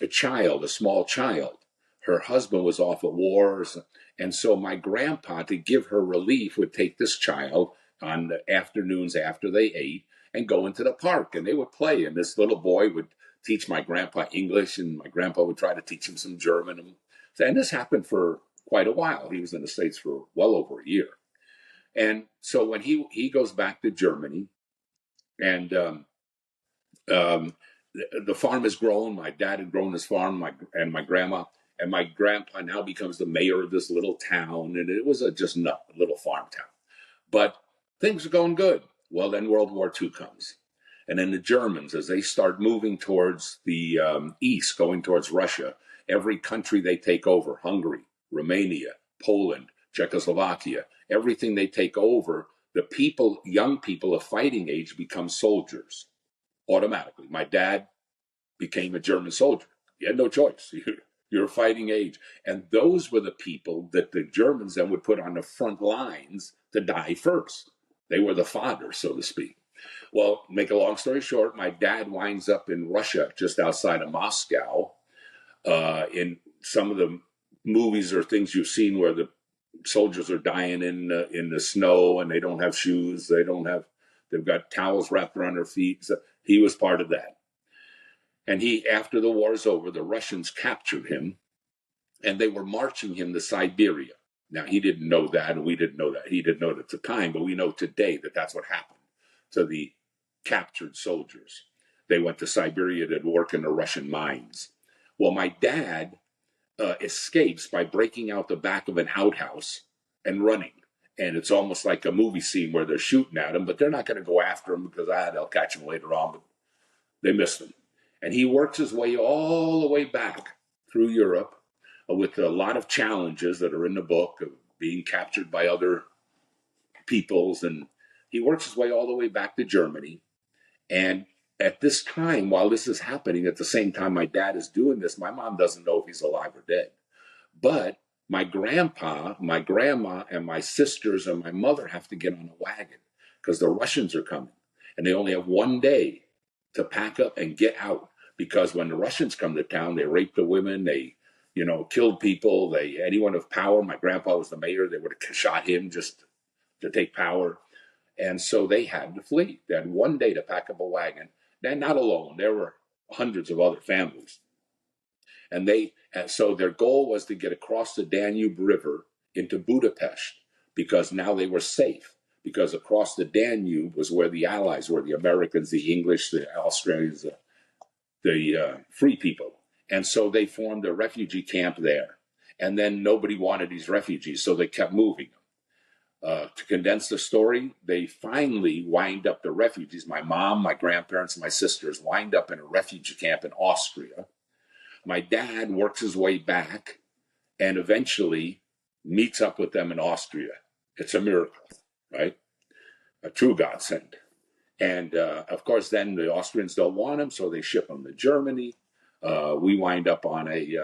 child, a small child. Her husband was off at wars. And so my grandpa, to give her relief, would take this child on the afternoons after they ate and go into the park, and they would play. And this little boy would teach my grandpa English, and my grandpa would try to teach him some German. And this happened for quite a while. He was in the States for well over a year. And so when he goes back to Germany, and um, the farm has grown. My dad had grown his farm, my grandma, and my grandpa now becomes the mayor of this little town, and it was just a little farm town. But things are going good. Well, then World War II comes. And then the Germans, as they start moving towards the east, going towards Russia, every country they take over, Hungary, Romania, Poland, Czechoslovakia, everything they take over, the people, young people of fighting age become soldiers automatically. My dad became a German soldier. He had no choice. You're fighting age. And those were the people that the Germans then would put on the front lines to die first. They were the fodder, so to speak. Well, make a long story short, my dad winds up in Russia, just outside of Moscow. In some of the movies or things you've seen where the soldiers are dying in the snow and they don't have shoes, they've got towels wrapped around their feet. So he was part of that. And after the war is over, the Russians captured him and they were marching him to Siberia. Now, he didn't know that, and we didn't know that. He didn't know it at the time, but we know today that that's what happened to the captured soldiers. They went to Siberia to work in the Russian mines. Well, my dad escapes by breaking out the back of an outhouse and running. And it's almost like a movie scene where they're shooting at him, but they're not going to go after him because they'll catch him later on, but they missed him. And he works his way all the way back through Europe with a lot of challenges that are in the book of being captured by other peoples. And he works his way all the way back to Germany. And at this time, while this is happening, at the same time my dad is doing this, my mom doesn't know if he's alive or dead. But my grandpa, my grandma, and my sisters and my mother have to get on a wagon because the Russians are coming. And they only have one day to pack up and get out. Because when the Russians come to town, they rape the women, they, killed people, anyone of power. My grandpa was the mayor. They would have shot him just to take power. And so they had to flee. They had one day to pack up a wagon. They're not alone. There were hundreds of other families. And so their goal was to get across the Danube River into Budapest because now they were safe. Because across the Danube was where the Allies were, the Americans, the English, the Australians, the free people. And so they formed a refugee camp there. And then nobody wanted these refugees, so they kept moving. To condense the story, they finally wind up the refugees. My mom, my grandparents, and my sisters wind up in a refugee camp in Austria. My dad works his way back and eventually meets up with them in Austria. It's a miracle, right? A true godsend. And of course, then the Austrians don't want him, so they ship him to Germany. They wind up on a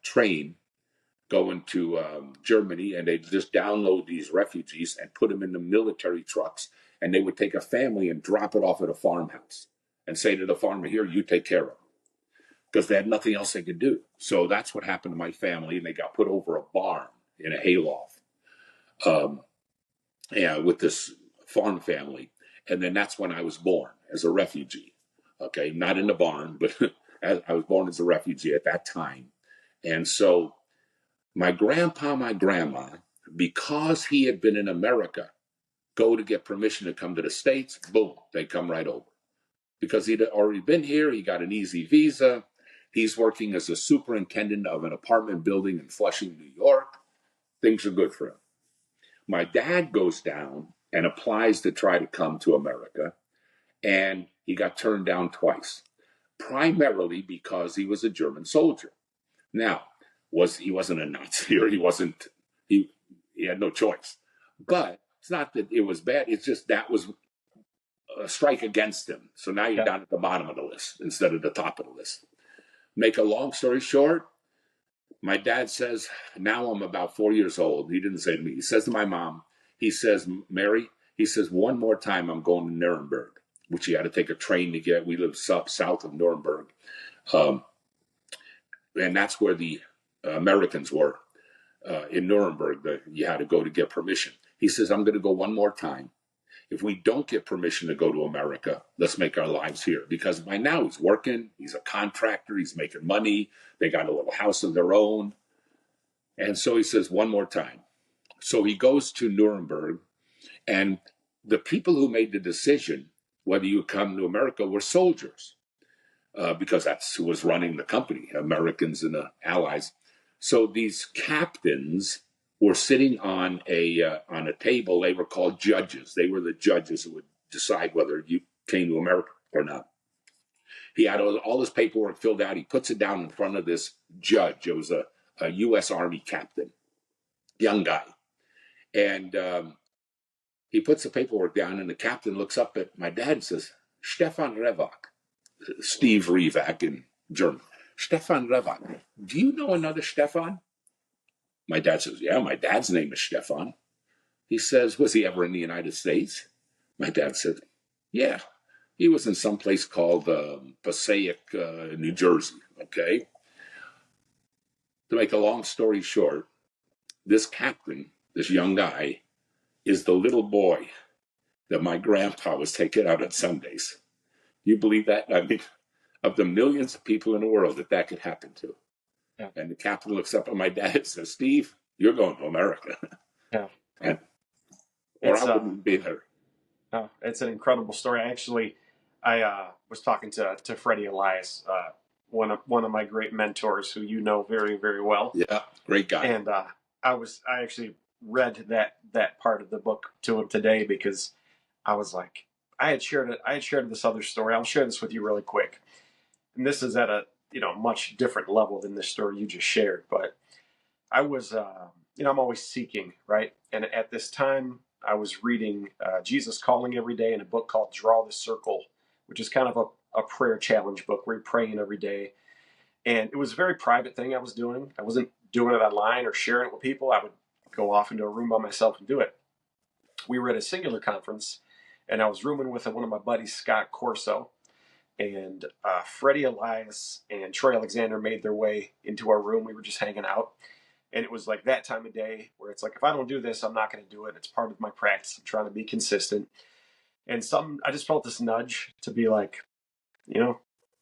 train going to Germany, and they just download these refugees and put them in the military trucks, and they would take a family and drop it off at a farmhouse and say to the farmer, here, you take care of them, because they had nothing else they could do. So that's what happened to my family, and they got put over a barn in a hayloft with this farm family, and then that's when I was born as a refugee. Okay, not in the barn, but I was born as a refugee at that time. And so my grandpa, my grandma, because he had been in America, go to get permission to come to the States, boom, they come right over. Because he'd already been here, he got an easy visa. He's working as a superintendent of an apartment building in Flushing, New York. Things are good for him. My dad goes down and applies to try to come to America, and he got turned down twice, primarily because he was a German soldier. Now, he wasn't a Nazi, or he had no choice. But it's not that it was bad, it's just that was a strike against him. So now you're down at the bottom of the list instead of the top of the list. Make a long story short, my dad says, now I'm about 4 years old. He didn't say to me. He says to my mom, he says, Mary, he says, one more time I'm going to Nuremberg, which he had to take a train to get. We live south of Nuremberg. And that's where the Americans were in Nuremberg. You had to go to get permission. He says, I'm going to go one more time. If we don't get permission to go to America, let's make our lives here. Because by now he's working, he's a contractor, he's making money, they got a little house of their own. And so he says, one more time. So he goes to Nuremberg, and the people who made the decision whether you come to America were soldiers, because that's who was running the company, Americans and the Allies. So these captains were sitting on a table. They were called judges. They were the judges who would decide whether you came to America or not. He had all his paperwork filled out. He puts it down in front of this judge. It was a U.S. Army captain, young guy. And he puts the paperwork down, and the captain looks up at my dad and says, Stefan Revak, Steve Revak in German. Stefan Revak, do you know another Stefan? My dad says, yeah, my dad's name is Stefan. He says, was he ever in the United States? My dad said, yeah, he was in some place called Passaic, New Jersey, okay? To make a long story short, this captain, this young guy, is the little boy that my grandpa was taking out on Sundays. You believe that? I mean, of the millions of people in the world that could happen to. Yeah. And the captain looks up at my dad and says, Steve, you're going to America. Yeah. And, or I wouldn't be there. Oh, it's an incredible story. Actually, I was talking to Freddie Elias, one of my great mentors who you know very, very well. Yeah, great guy. And I actually read that part of the book to him today because I was like, I had shared this other story. I'll share this with you really quick. And this is at a much different level than this story you just shared. But I was I'm always seeking, right? And at this time, I was reading Jesus Calling every day in a book called Draw the Circle, which is kind of a prayer challenge book where you're praying every day. And it was a very private thing I was doing. I wasn't doing it online or sharing it with people. I would go off into a room by myself and do it. We were at a Xyngular conference, and I was rooming with one of my buddies, Scott Corso, and Freddie Elias and Troy Alexander made their way into our room. We were just hanging out. And it was like that time of day where it's like, if I don't do this, I'm not going to do it. It's part of my practice. I'm trying to be consistent. And I just felt this nudge to be like,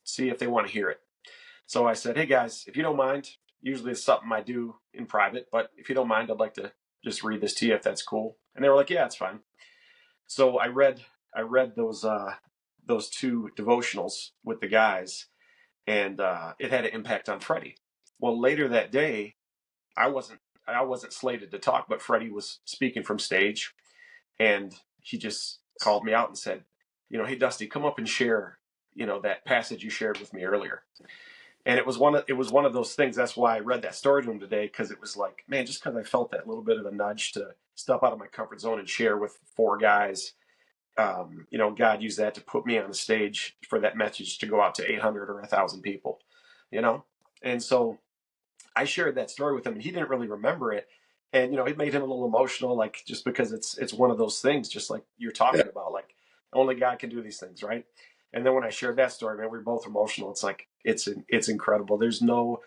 see if they want to hear it. So I said, hey guys, if you don't mind, usually it's something I do in private, but if you don't mind, I'd like to just read this to you if that's cool. And they were like, yeah, it's fine. So I read those two devotionals with the guys, and it had an impact on Freddie. Well, later that day, I wasn't slated to talk, but Freddie was speaking from stage, and he just called me out and said, hey Dusty, come up and share, that passage you shared with me earlier. And it was one of those things. That's why I read that story to him today, because it was like, man, just because I felt that little bit of a nudge to step out of my comfort zone and share with four guys. God used that to put me on the stage for that message to go out to 800 or 1,000 people, and so I shared that story with him, and he didn't really remember it. And, it made him a little emotional, like, just because it's one of those things, just like you're talking about, like, only God can do these things, right? And then when I shared that story, man, we were both emotional. It's like, it's incredible. There's no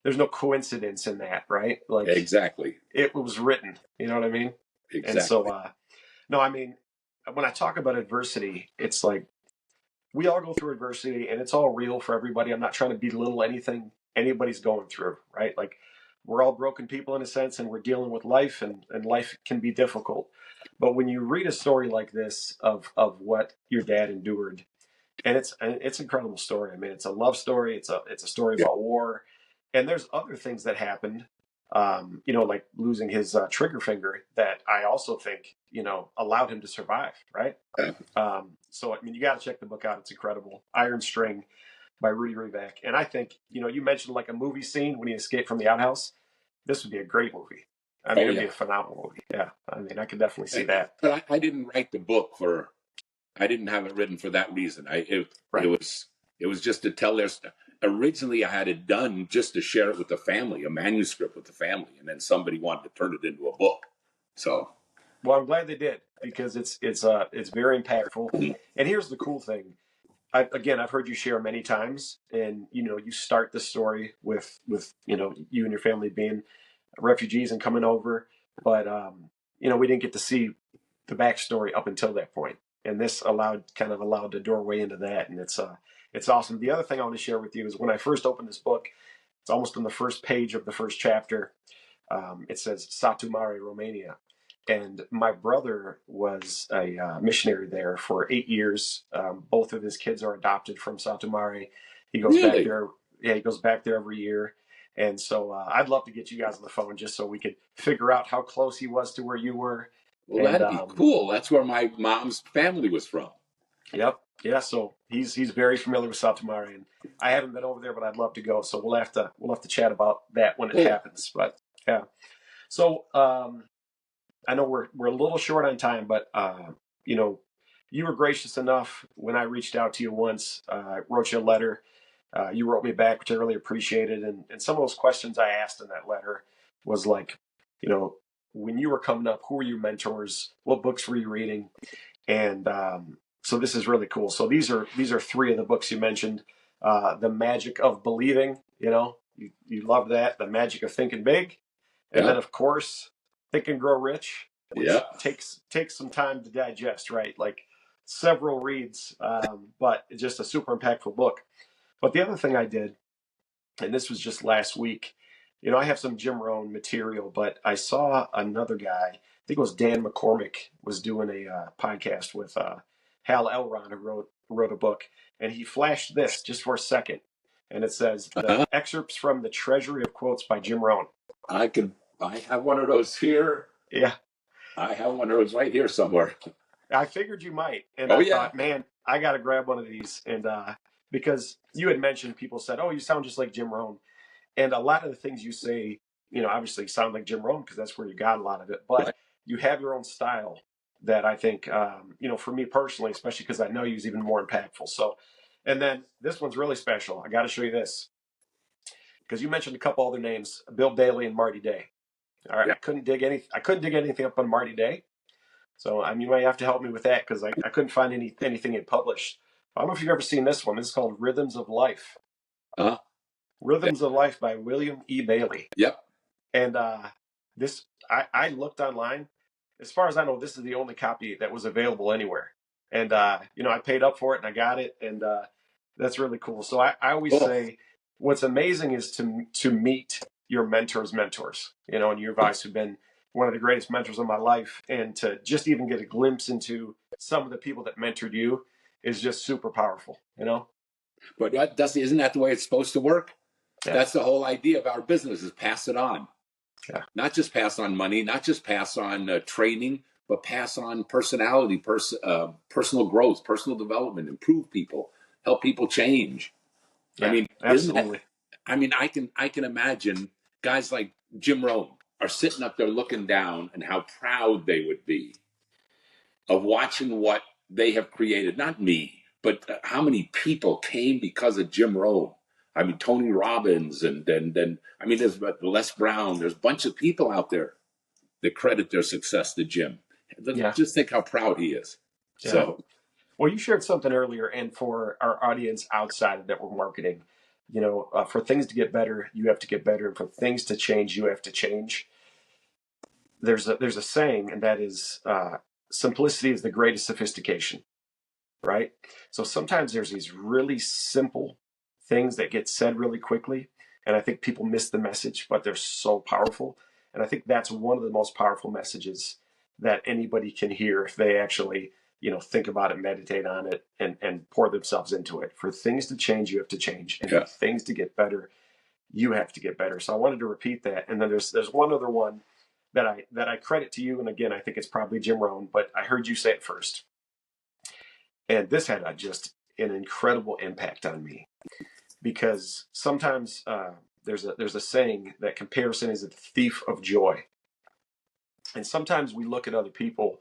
coincidence in that, right? Like, exactly. It was written, you know what I mean? Exactly. And so, no, I mean, when I talk about adversity, it's like, we all go through adversity, and it's all real for everybody. I'm not trying to belittle anything anybody's going through, right? Like, we're all broken people in a sense, and we're dealing with life, and life can be difficult. But when you read a story like this of what your dad endured, and it's an incredible story. I mean, it's a love story. It's a story about war, and there's other things that happened, like losing his trigger finger, that I also think, allowed him to survive, right? So, I mean, you got to check the book out. It's incredible. Iron String by Rudy Revak. And I think, you mentioned like a movie scene when he escaped from the outhouse. This would be a great movie. I mean, it'd be a phenomenal movie. Yeah. I mean, I could definitely see that. But I didn't write the book I didn't have it written for that reason. It was just to tell their story. Originally, I had it done just to share it with the family, a manuscript with the family, and then somebody wanted to turn it into a book. So, well, I'm glad they did, because it's very impactful. Mm-hmm. And here's the cool thing. I've heard you share many times, and you start the story with you and your family being refugees and coming over, but we didn't get to see the backstory up until that point, and this allowed the doorway into that, and it's awesome. The other thing I want to share with you is when I first opened this book, it's almost on the first page of the first chapter. It says Satu Mare, Romania. And my brother was a missionary there for 8 years. Both of his kids are adopted from Satu Mare. He goes back Really? there. Yeah, he goes back there every year. And so I'd love to get you guys on the phone just so we could figure out how close he was to where you were. Well, And that'd be cool. That's where my mom's family was from. yep, yeah. So he's very familiar with Satu Mare, and I haven't been over there, but I'd love to go. So we'll have to chat about that when it Cool. happens. But yeah. So I know we're a little short on time, but you know, you were gracious enough when I reached out to you once. I wrote you a letter. You wrote me back, which I really appreciated. And some of those questions I asked in that letter was like, you know, when you were coming up, who were your mentors? What books were you reading? And so this is really cool. So these are three of the books you mentioned. The Magic of Believing. You know, you love that. The Magic of Thinking Big, and then Yeah. of course Think and Grow Rich, Yeah. which takes some time to digest, right? Like several reads, but it's just a super impactful book. But the other thing I did, and this was just last week, you know, I have some Jim Rohn material, but I saw another guy, I think it was Dan McCormick, was doing a podcast with Hal Elrod, who wrote a book, and he flashed this just for a second, and it says the Uh-huh. excerpts from the Treasury of Quotes by Jim Rohn. I have one of those here. Yeah, I have one of those right here somewhere. I figured you might, and Oh I yeah. thought, man, I got to grab one of these, and because you had mentioned, people said, "Oh, you sound just like Jim Rohn." And a lot of the things you say, you know, obviously sound like Jim Rohn because that's where you got a lot of it. But Right. you have your own style that I think, you know, for me personally, especially because I know you, is even more impactful. So, and then this one's really special. I got to show you this because you mentioned a couple other names, Bill Bailey and Marty Day. All right, Yeah. I couldn't dig anything up on Marty Day. So I mean, you might have to help me with that because I couldn't find anything it published. I don't know if you've ever seen this one. This is called Rhythms of Life. Uh-huh. Yeah. Rhythms of Life by William E. Bailey. Yep. And this, I looked online. As far as I know, this is the only copy that was available anywhere. And you know, I paid up for it and I got it, and that's really cool. So I always Cool. say, what's amazing is to meet your mentors. You know, and you guys have been one of the greatest mentors of my life, and to just even get a glimpse into some of the people that mentored you is just super powerful. You know. But isn't that the way it's supposed to work? Yeah. That's the whole idea of our business, is pass it on. Yeah. Not just pass on money, not just pass on training, but pass on personality, personal growth, personal development, improve people, help people change. I Yeah. mean, isn't that? Absolutely. I mean, I can imagine guys like Jim Rohn are sitting up there looking down, and how proud they would be of watching what they have created. Not me, but how many people came because of Jim Rohn. I mean, Tony Robbins, and then I mean, there's Les Brown. There's a bunch of people out there that credit their success to Jim. Yeah. Just think how proud he is. Yeah. So, Well, you shared something earlier, and for our audience outside of network marketing, you know, for things to get better, you have to get better, and for things to change, you have to change. There's a saying, and that is, simplicity is the greatest sophistication, right? So sometimes there's these really simple things that get said really quickly, and I think people miss the message, but they're so powerful. And I think that's one of the most powerful messages that anybody can hear if they actually, you know, think about it, meditate on it, and pour themselves into it. For things to change, you have to change, and yeah. for things to get better, you have to get better. So I wanted to repeat that. And then there's one other one that I credit to you, and again, I think it's probably Jim Rohn, but I heard you say it first. And this had just an incredible impact on me, because sometimes there's a saying that comparison is a thief of joy. And sometimes we look at other people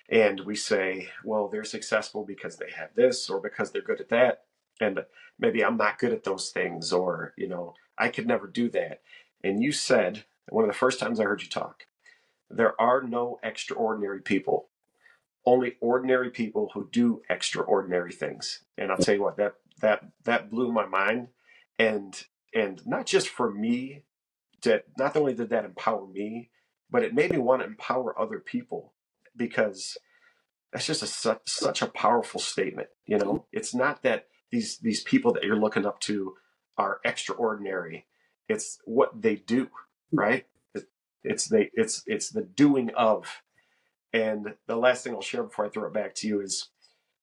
and we say, well, they're successful because they have this or because they're good at that. And maybe I'm not good at those things, or, you know, I could never do that. And you said, one of the first times I heard you talk, there are no extraordinary people, only ordinary people who do extraordinary things. And I'll tell you what, that blew my mind. And not just for me, that not only did that empower me, but it made me want to empower other people, because that's just such a powerful statement. You know, it's not that these people that you're looking up to are extraordinary. It's what they do, right? it's the doing of. And the last thing I'll share before I throw it back to you is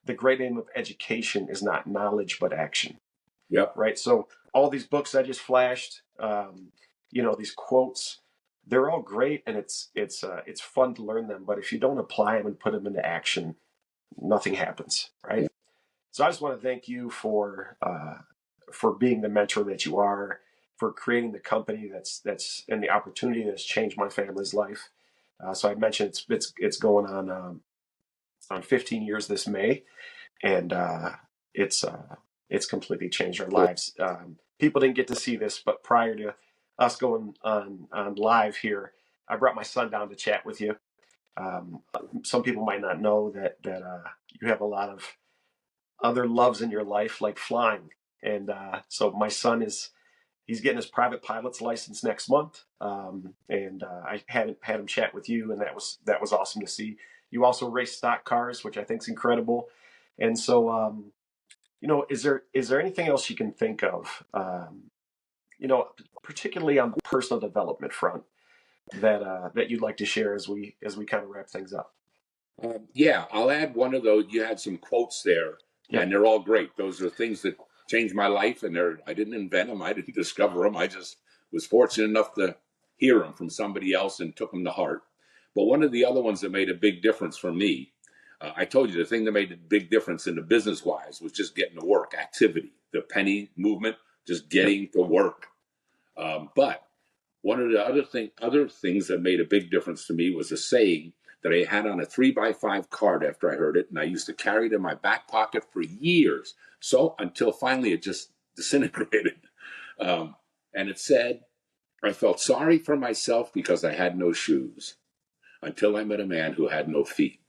the great aim of education is not knowledge but action. Yep. Right. So all these books I just flashed, these quotes, they're all great, and it's fun to learn them. But if you don't apply them and put them into action, nothing happens. Right. Yeah. So I just want to thank you for being the mentor that you are, for creating the company that's and the opportunity that's changed my family's life. So I mentioned it's going on 15 years this May, and it's it's completely changed our lives. People didn't get to see this, but prior to us going on live here, I brought my son down to chat with you. Um, some people might not know that you have a lot of other loves in your life, like flying, and so my son he's getting his private pilot's license next month, and I had him chat with you, and that was awesome to see. You also race stock cars, which I think is incredible, and so is there anything else you can think of, particularly on the personal development front that you'd like to share as we kind of wrap things up? Yeah, I'll add one of those. You had some quotes there, Yeah, and they're all great. Those are things that changed my life, and I didn't invent them. I didn't discover them. I just was fortunate enough to hear them from somebody else and took them to heart. But one of the other ones that made a big difference for me, I told you the thing that made a big difference in the business wise was just getting to work, activity, the penny movement, just yeah, getting to work. But one of the other things that made a big difference to me was a saying that I had on a 3x5 card after I heard it, and I used to carry it in my back pocket for years. So until finally it just disintegrated. And it said, I felt sorry for myself because I had no shoes until I met a man who had no feet.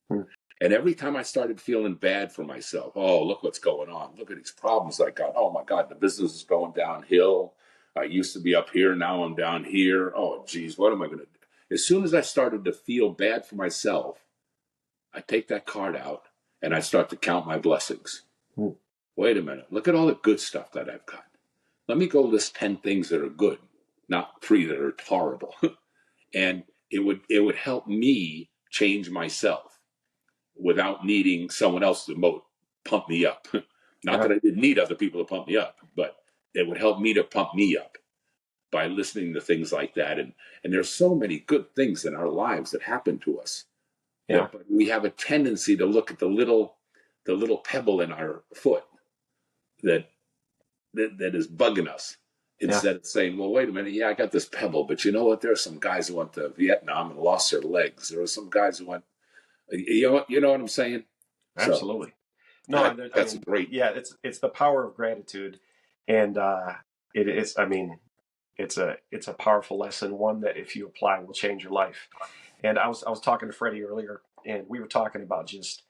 hmm, And every time I started feeling bad for myself, oh, look what's going on. Look at these problems I got. Oh my God, the business is going downhill. I used to be up here. Now I'm down here. Oh, geez, what am I going to do? As soon as I started to feel bad for myself, I take that card out and I start to count my blessings. hmm, Wait a minute. Look at all the good stuff that I've got. Let me go list 10 things that are good, not 3 that are horrible. And it would help me change myself without needing someone else to pump me up. Not yeah, that I didn't need other people to pump me up, but it would help me to pump me up by listening to things like that. And there's so many good things in our lives that happen to us yeah, but we have a tendency to look at the little pebble in our foot that that is bugging us yeah, instead of saying, well, wait a minute, yeah, I got this pebble, but you know what? There are some guys who went to Vietnam and lost their legs. There are some guys who went, you know what I'm saying? So absolutely. No, I think that's a great. yeah, it's the power of gratitude, and it is. I mean, it's a powerful lesson, one that if you apply will change your life. And I was talking to Freddie earlier, and we were talking about just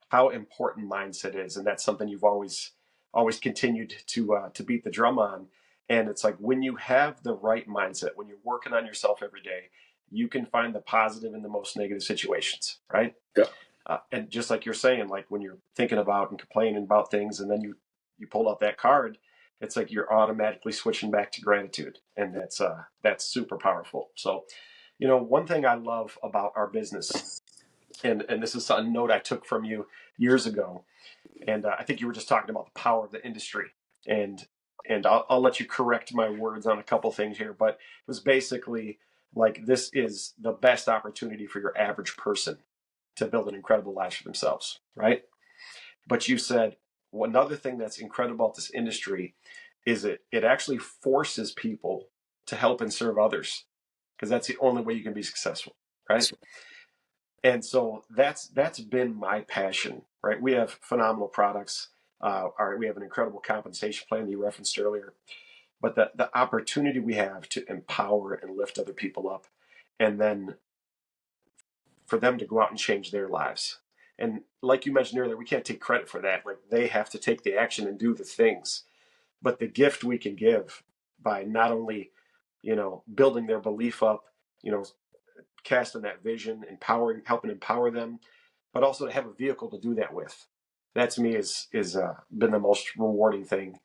how important mindset is, and that's something you've always continued to beat the drum on. And it's like when you have the right mindset, when you're working on yourself every day, you can find the positive in the most negative situations, right? Yeah, And just like you're saying, like when you're thinking about and complaining about things, and then you pull out that card, it's like you're automatically switching back to gratitude, and that's super powerful. So, one thing I love about our business, and this is a note I took from you years ago, and I think you were just talking about the power of the industry, and I'll let you correct my words on a couple things here, but it was basically like this is the best opportunity for your average person to build an incredible life for themselves, right? But you said another thing that's incredible about this industry is it actually forces people to help and serve others, because that's the only way you can be successful, right? that's And so that's been my passion, right? We have phenomenal products. We have an incredible compensation plan that you referenced earlier, but the opportunity we have to empower and lift other people up, and then for them to go out and change their lives. And like you mentioned earlier, we can't take credit for that. Like they have to take the action and do the things. But the gift we can give by not only, building their belief up, you know, casting that vision, empowering, helping empower them, but also to have a vehicle to do that with. That to me is been the most rewarding thing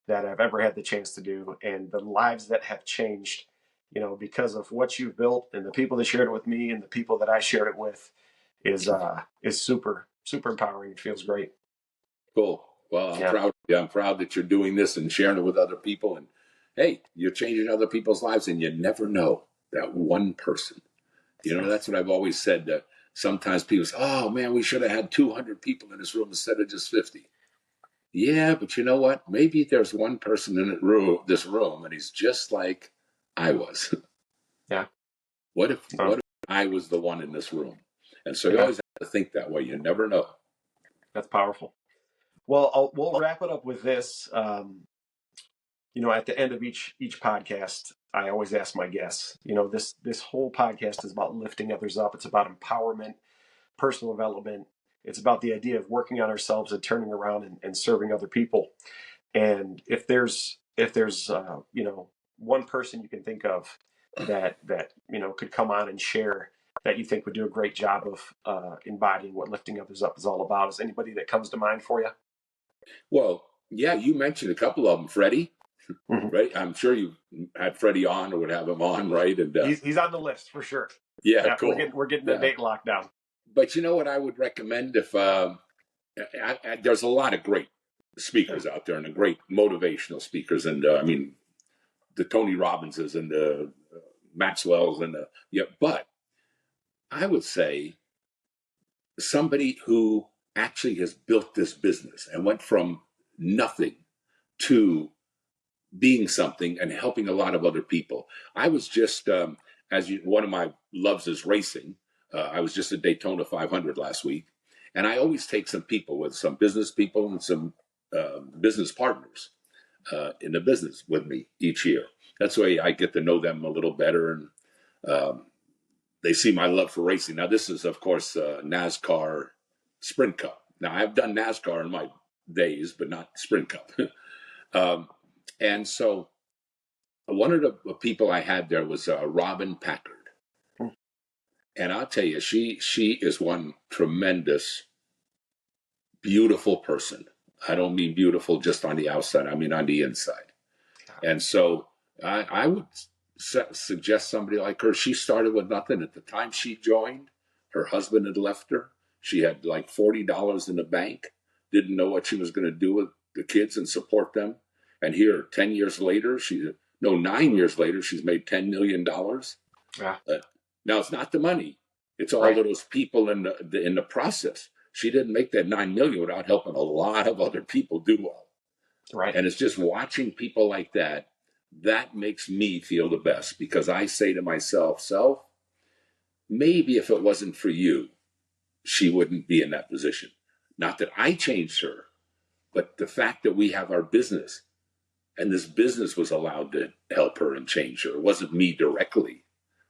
that I've ever had the chance to do, and the lives that have changed because of what you've built and the people that shared it with me and the people that I shared it with is super, super empowering. It feels great. Cool. Well, I'm Yeah. proud. Yeah, I'm proud that you're doing this and sharing it with other people. And hey, you're changing other people's lives, and you never know that one person. That's what I've always said. That sometimes people say, "Oh man, we should have had 200 people in this room instead of just 50." Yeah, but you know what? Maybe there's one person in this room, and he's just like I was. Yeah. What if I was the one in this room? And so you Yeah. always have to think that way. You never know. That's powerful. Well, we'll wrap it up with this. At the end of each podcast, I always ask my guests. This whole podcast is about lifting others up. It's about empowerment, personal development. It's about the idea of working on ourselves and turning around and serving other people. And if there's one person you can think of that could come on and share that you think would do a great job of embodying what lifting others up is all about, is anybody that comes to mind for you? Well, yeah, you mentioned a couple of them, Freddie. Mm-hmm. Right? I'm sure you had Freddie on or would have him on, right? And he's on the list for sure. Yeah, cool. We're getting the date locked down. But you know what I would recommend if there's a lot of great speakers out there and the great motivational speakers, and I mean the Tony Robbinses and the Maxwell's and but I would say somebody who actually has built this business and went from nothing to being something and helping a lot of other people. I was just, one of my loves is racing. I was just at Daytona 500 last week, and I always take some business people and some business partners in the business with me each year. That's the way I get to know them a little better, and they see my love for racing. Now, this is, of course, NASCAR Sprint Cup. Now, I've done NASCAR in my days, but not Sprint Cup. And so one of the people I had there was Robin Packard. And I'll tell you, she is one tremendous, beautiful person. I don't mean beautiful just on the outside. I mean on the inside. And so I would suggest somebody like her. She started with nothing. At the time she joined, her husband had left her. She had like $40 in the bank, didn't know what she was going to do with the kids and support them. And here, 9 years later, she's made $10 million. Yeah. Now, it's not the money. It's all of those people in the process. She didn't make that $9 million without helping a lot of other people do well. Right. And it's just watching people like that makes me feel the best, because I say to myself, maybe if it wasn't for you, she wouldn't be in that position. Not that I changed her, but the fact that we have our business, and this business was allowed to help her and change her. It wasn't me directly.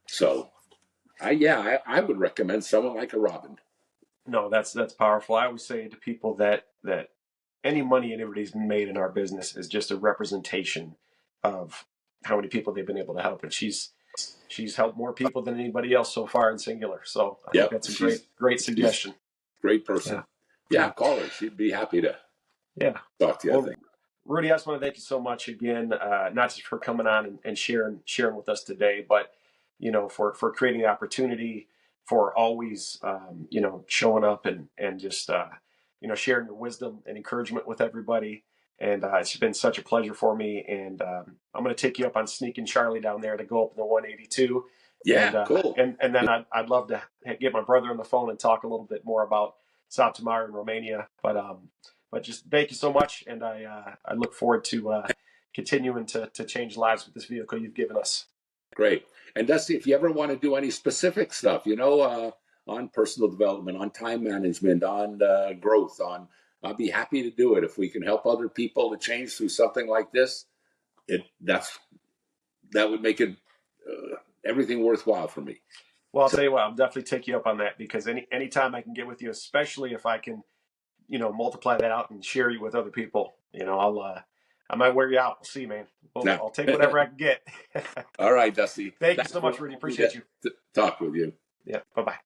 So, I would recommend someone like a Robin. No, that's powerful. I always say to people that any money anybody's made in our business is just a representation of how many people they've been able to help. And she's helped more people than anybody else so far in Xyngular. So I think that's a great suggestion. Great person. Yeah, call her. She'd be happy to talk to you, I think. Rudy, I just want to thank you so much again, not just for coming on and sharing with us today, but for creating the opportunity, for always showing up and just sharing your wisdom and encouragement with everybody. And it's been such a pleasure for me. And I'm going to take you up on sneaking Charlie down there to go up in the 182. Yeah, and, cool. And then I'd love to get my brother on the phone and talk a little bit more about South Tamar in Romania. But just thank you so much, and I look forward to continuing to change lives with this vehicle you've given us. Great. And Dusty, if you ever want to do any specific stuff, on personal development, on time management, on growth, I'll be happy to do it. If we can help other people to change through something like this, that would make it everything worthwhile for me. Well, I'll tell you what, I'll definitely take you up on that, because anytime I can get with you, especially if I can multiply that out and share you with other people, I might wear you out. We'll see, man. I'll take whatever I can get. All right, Dusty. Thank you so much, Rudy. Appreciate you. Talk with you. Yeah. Bye-bye.